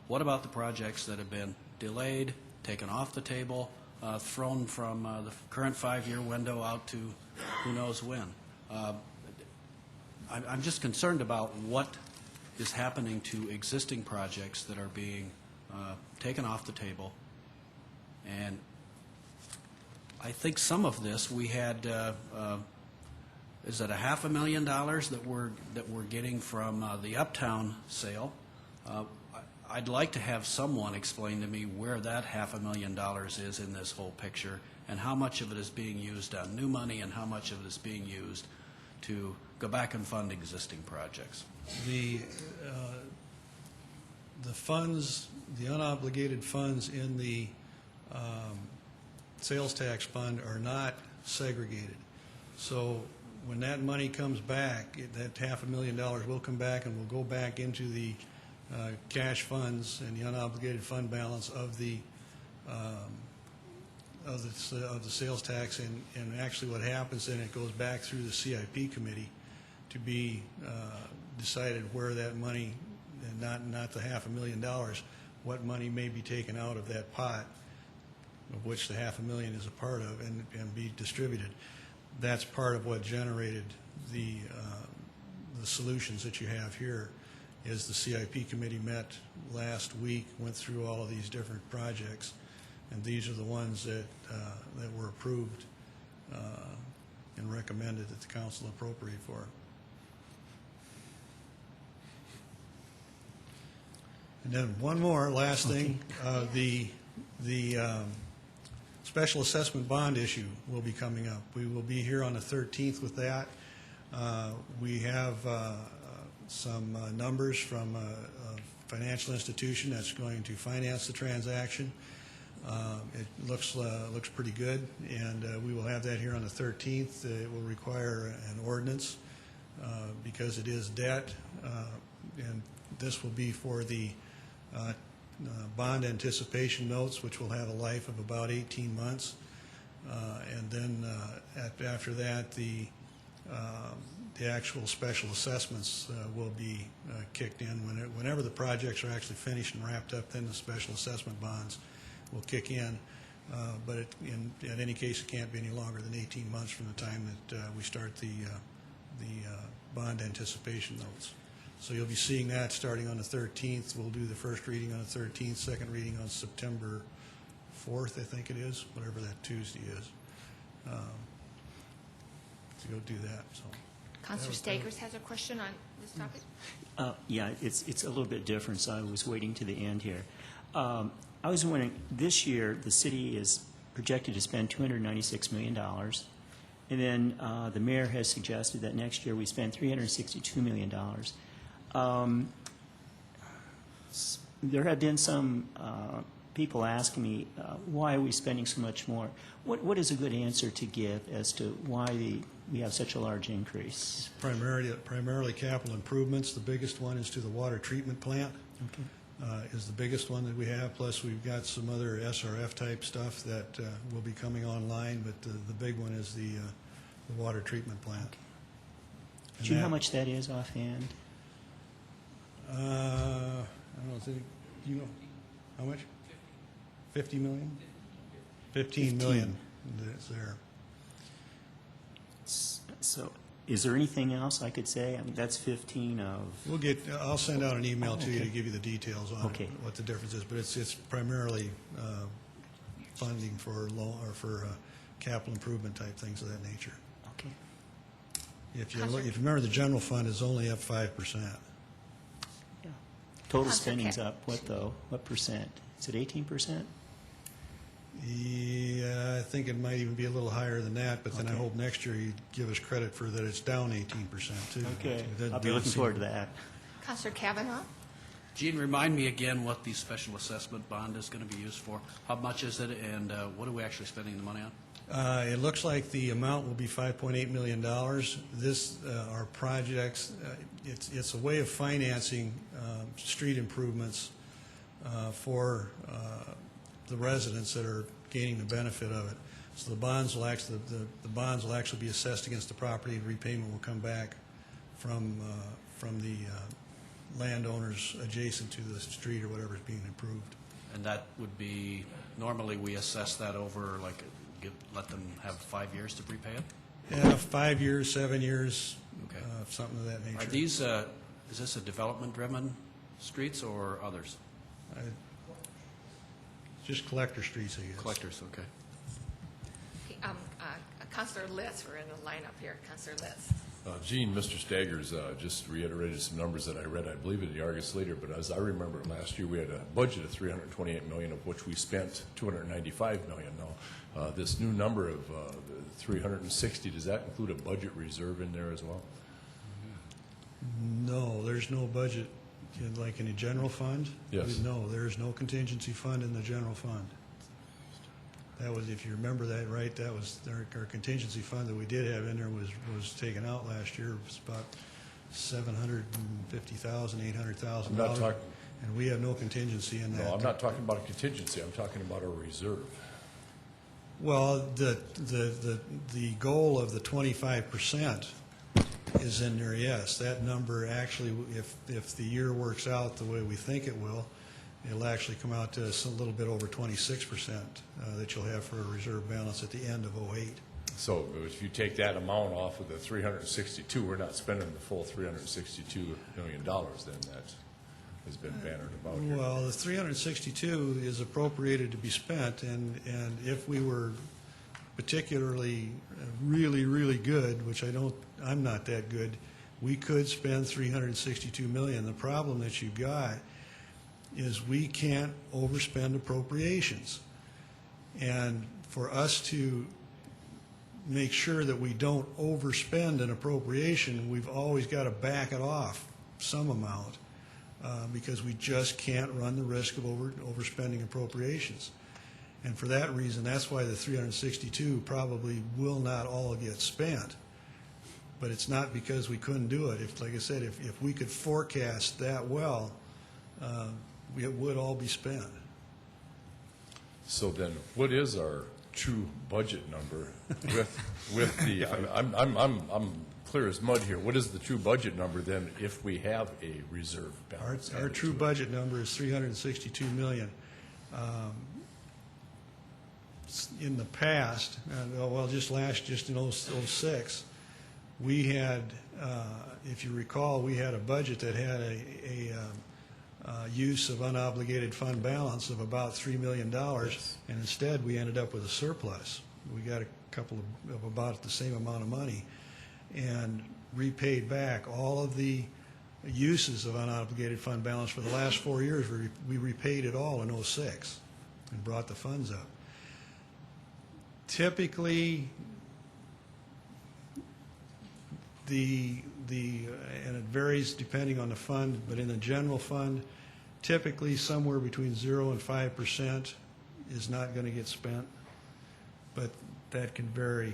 F: what about the projects that have been delayed, taken off the table, thrown from the current 5-year window out to who knows when? I'm just concerned about what is happening to existing projects that are being taken off the table. And I think some of this we had, is it $500,000 that we're getting from the Uptown sale? I'd like to have someone explain to me where that $500,000 is in this whole picture, and how much of it is being used on new money and how much of it is being used to go back and fund existing projects.
U: The funds, the unobligated funds in the sales tax fund are not segregated. So when that money comes back, that $500,000 will come back and will go back into the cash funds and the unobligated fund balance of the sales tax, and actually what happens then, it goes back through the CIP committee to be decided where that money, and not the $500,000, what money may be taken out of that pot, of which the $500,000 is a part of, and be distributed. That's part of what generated the solutions that you have here. Is the CIP committee met last week, went through all of these different projects, and these are the ones that were approved and recommended that the council appropriate for. And then one more last thing, the special assessment bond issue will be coming up. We will be here on the 13th with that. We have some numbers from a financial institution that's going to finance the transaction. It looks pretty good, and we will have that here on the 13th. It will require an ordinance because it is debt, and this will be for the bond anticipation notes, which will have a life of about 18 months. And then after that, the actual special assessments will be kicked in. Whenever the projects are actually finished and wrapped up, then the special assessment bonds will kick in. But in any case, it can't be any longer than 18 months from the time that we start the bond anticipation notes. So you'll be seeing that starting on the 13th. We'll do the first reading on the 13th, second reading on September 4th, I think it is, whatever that Tuesday is. To go do that. So.
A: Councilor Stakers has a question on this topic.
H: Yeah, it's a little bit different, so I was waiting to the end here. I was wondering, this year the city is projected to spend $296 million, and then the mayor has suggested that next year we spend $362 million. There have been some people asking me, why are we spending so much more? What is a good answer to give as to why we have such a large increase?
U: Primarily capital improvements. The biggest one is to the water treatment plant. Okay. Is the biggest one that we have. Plus, we've got some other SRF type stuff that will be coming online. But the big one is the water treatment plant.
H: Do you know how much that is offhand?
U: I don't know, do you know how much? 50 million? 15 million that's there.
H: So is there anything else I could say? I mean, that's 15 of...
U: I'll send out an email to you to give you the details on
H: Okay.
U: what the difference is, but it's primarily funding for capital improvement type things of that nature.
H: Okay.
U: If you remember, the general fund is only up 5%.
H: Total spending's up, what though? What percent? Is it 18%?
U: Yeah, I think it might even be a little higher than that, but then I hope next year you give us credit for that it's down 18% too.
H: Okay,
U: It
H: I'll be looking forward to that.
A: Councillor Kavanaugh?
F: Gene, remind me again what the special assessment bond is going to be used for. How much is it, and what are we actually spending the money on?
U: It looks like the amount will be $5.8 million. This, our projects, it's a way of financing street improvements for the residents that are gaining the benefit of it. So the bonds will actually, the bonds will actually be assessed against the property, and repayment will come back from the landowners adjacent to the street or whatever is being improved.
F: And that would be, normally we assess that over, like, let them have 5 years to prepay it?
U: Yeah, 5 years, 7 years, something of that nature.
F: Are these, is this a development-driven streets or others?
U: Just collector streets, I guess.
F: Collectors, okay.
A: Councillor Litz, we're in the lineup here. Councillor Litz.
M: Gene, Mr. Staggers just reiterated some numbers that I read, I believe, in the Argus Leader, but as I remember last year, we had a budget of $328 million, of which we spent $295 million. Now, this new number of 360, does that include a budget reserve in there as well?
U: No, there's no budget, like in a general fund?
M: Yes.
U: No, there is no contingency fund in the general fund. That was, if you remember that right, that was our contingency fund that we did have in there was taken out last year. It was about $750,000, $800,000. And we have no contingency in that.
M: No, I'm not talking about a contingency. I'm talking about a reserve.
U: Well, the goal of the 25% is in there, yes. That number actually, if the year works out the way we think it will, it'll actually come out to a little bit over 26% that you'll have for a reserve balance at the end of '08.
M: So if you take that amount off of the 362, we're not spending the full $362 million then that has been bannered about here.
U: Well, the 362 is appropriated to be spent, and if we were particularly really, really good, which I'm not that good, we could spend $362 million. The problem that you've got is we can't overspend appropriations. And for us to make sure that we don't overspend an appropriation, we've always got to back it off some amount because we just can't run the risk of overspending appropriations. And for that reason, that's why the 362 probably will not all get spent. But it's not because we couldn't do it. Like I said, if we could forecast that well, it would all be spent.
M: So then, what is our true budget number with the? I'm clear as mud here. What is the true budget number then if we have a reserve balance?
U: Our true budget number is $362 million. In the past, just in 06, we had, if you recall, we had a budget that had a use of unobligated fund balance of about $3 million, and instead we ended up with a surplus. We got a couple of about the same amount of money and repaid back all of the uses of unobligated fund balance for the last 4 years. We repaid it all in 06 and brought the funds up. Typically, and it varies depending on the fund, but in the general fund, typically somewhere between 0 and 5% is not going to get spent, but that can vary.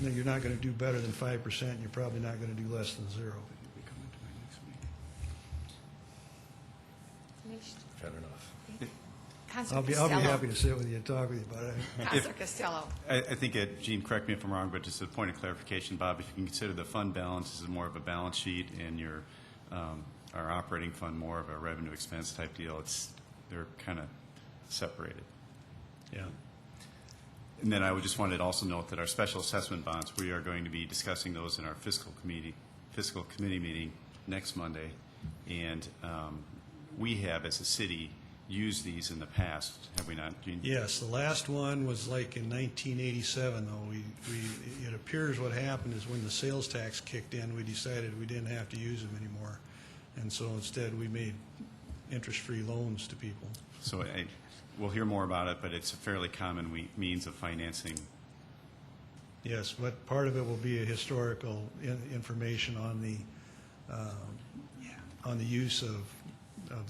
U: You're not going to do better than 5%. You're probably not going to do less than 0.
M: Fair enough.
U: I'll be happy to sit with you and talk with you about it.
A: Councillor Costello.
Q: I think, Gene, correct me if I'm wrong, but just a point of clarification, Bob, if you can consider the fund balance as more of a balance sheet and your our operating fund more of a revenue expense type deal. They're kind of separated.
U: Yeah.
Q: And then I would just wanted to also note that our special assessment bonds, we are going to be discussing those in our fiscal committee meeting next Monday. And we have, as a city, used these in the past, have we not, Gene?
U: Yes, the last one was like in 1987, though. It appears what happened is when the sales tax kicked in, we decided we didn't have to use them anymore. And so instead, we made interest-free loans to people.
Q: So we'll hear more about it, but it's a fairly common means of financing.
U: Yes, but part of it will be a historical information on the use of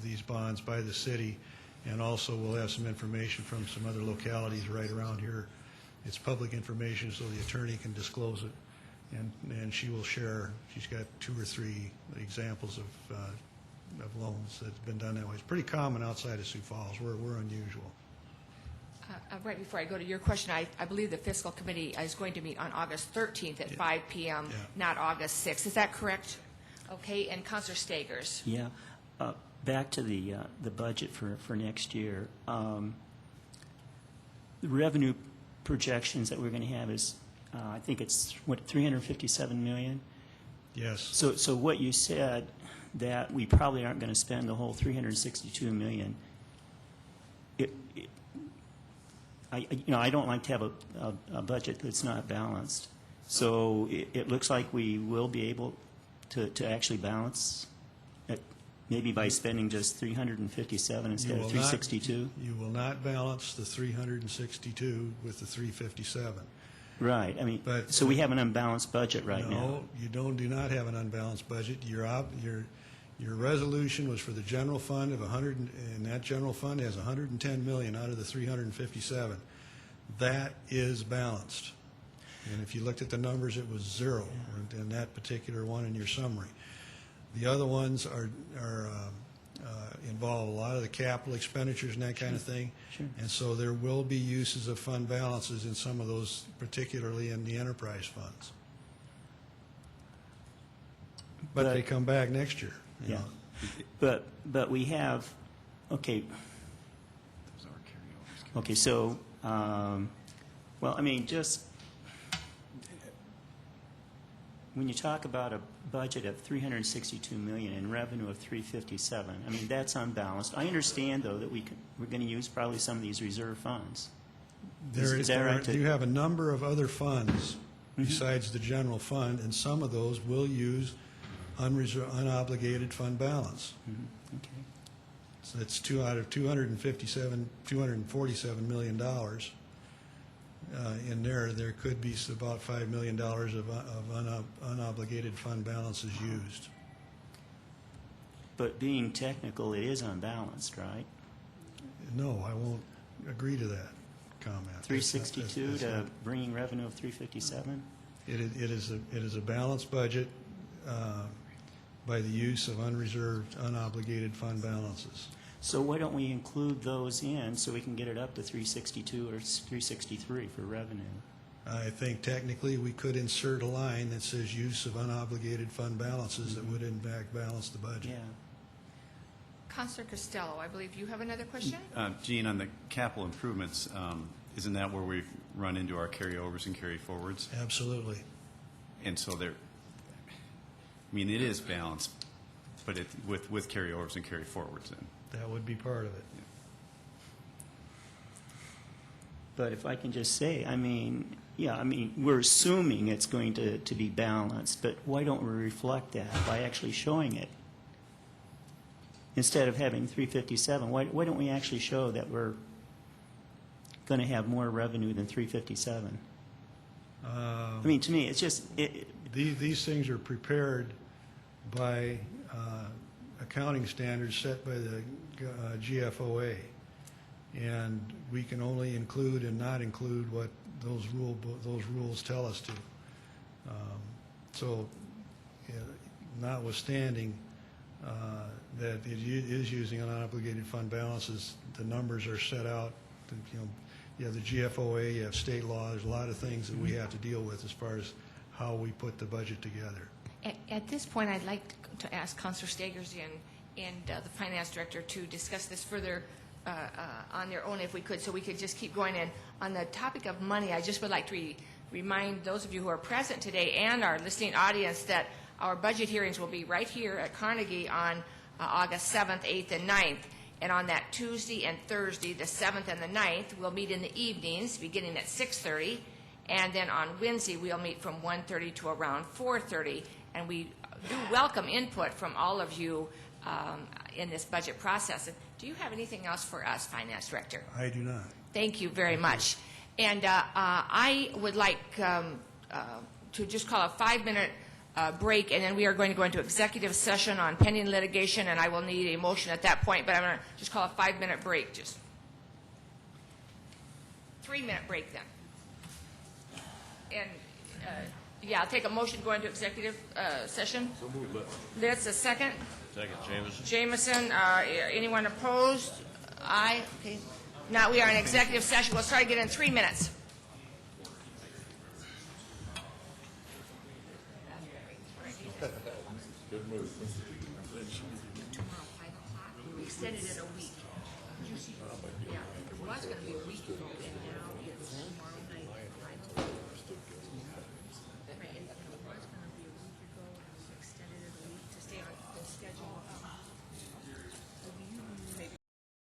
U: these bonds by the city, and also we'll have some information from some other localities right around here. It's public information, so the attorney can disclose it, and she will share. She's got 2 or 3 examples of loans that's been done that way. It's pretty common outside of Sioux Falls. We're unusual.
A: Right before I go to your question, I believe the fiscal committee is going to meet on August 13th at 5 p.m., not August 6th. Is that correct? Okay, and Councilor Stagers.
H: Yeah. Back to the budget for next year. The revenue projections that we're going to have is, I think it's, what, $357 million?
U: Yes.
H: So what you said, that we probably aren't going to spend the whole $362 million. I don't like to have a budget that's not balanced. So it looks like we will be able to actually balance it, maybe by spending just 357 instead of 362.
U: You will not balance the 362 with the 357.
H: Right. I mean, so we have an unbalanced budget right now.
U: No, you do not have an unbalanced budget. Your resolution was for the general fund of 100, and that general fund has 110 million out of the 357. That is balanced. And if you looked at the numbers, it was 0 in that particular one in your summary. The other ones involve a lot of the capital expenditures and that kind of thing.
H: Sure.
U: And so there will be uses of fund balances in some of those, particularly in the enterprise funds. But they come back next year.
H: Yeah. But we have, okay. Okay, so, well, I mean, just when you talk about a budget of $362 million and revenue of $357, I mean, that's unbalanced. I understand, though, that we're going to use probably some of these reserve funds. Is that right?
U: You have a number of other funds besides the general fund, and some of those will use unobligated fund balance.
H: Okay.
U: So it's 2 out of $247 million. In there could be about $5 million of unobligated fund balances used.
H: But being technical, it is unbalanced, right?
U: No, I won't agree to that comment.
H: 362 to bringing revenue of 357?
U: It is a balanced budget by the use of unreserved, unobligated fund balances.
H: So why don't we include those in so we can get it up to 362 or 363 for revenue?
U: I think technically we could insert a line that says use of unobligated fund balances that would in fact balance the budget.
H: Yeah.
A: Councilor Costello, I believe you have another question?
Q: Gene, on the capital improvements, isn't that where we've run into our carryovers and carry forwards?
U: Absolutely.
Q: And so I mean, it is balanced, but with carryovers and carry forwards then.
U: That would be part of it.
H: But if I can just say, I mean, yeah, I mean, we're assuming it's going to be balanced, but why don't we reflect that by actually showing it? Instead of having 357, why don't we actually show that we're going to have more revenue than 357? I mean, to me, it's just...
U: These things are prepared by accounting standards set by the GFOA, and we can only include and not include what those rules tell us to. So, notwithstanding that it is using unobligated fund balances, the numbers are set out. You have the GFOA, you have state law. There's a lot of things that we have to deal with as far as how we put the budget together.
A: At this point, I'd like to ask Councilor Stagers and the Finance Director to discuss this further on their own if we could, so we could just keep going. And on the topic of money, I just would like to remind those of you who are present today and our listening audience that our budget hearings will be right here at Carnegie on August 7th, 8th, and 9th. And on that Tuesday and Thursday, the 7th and the 9th, we'll meet in the evenings, beginning at 6:30. And then on Wednesday, we'll meet from 1:30 to around 4:30. And we do welcome input from all of you in this budget process. Do you have anything else for us, Finance Director?
U: I do not.
A: Thank you very much. And I would like to just call a 5-minute break, and then we are going to go into executive session on pending litigation, and I will need a motion at that point, but I'm going to just call a 5-minute break. Just 3-minute break then. And yeah, I'll take a motion to go into executive session.
G: So moved.
A: That's a second.
G: Second, Jameson.
A: Jameson, anyone opposed? Aye. Okay. Now we are in executive session. We'll start again in 3 minutes.
G: Good move.
A: Tomorrow, 5 o'clock. We extended it a week. Yeah, it was going to be a week ago, and now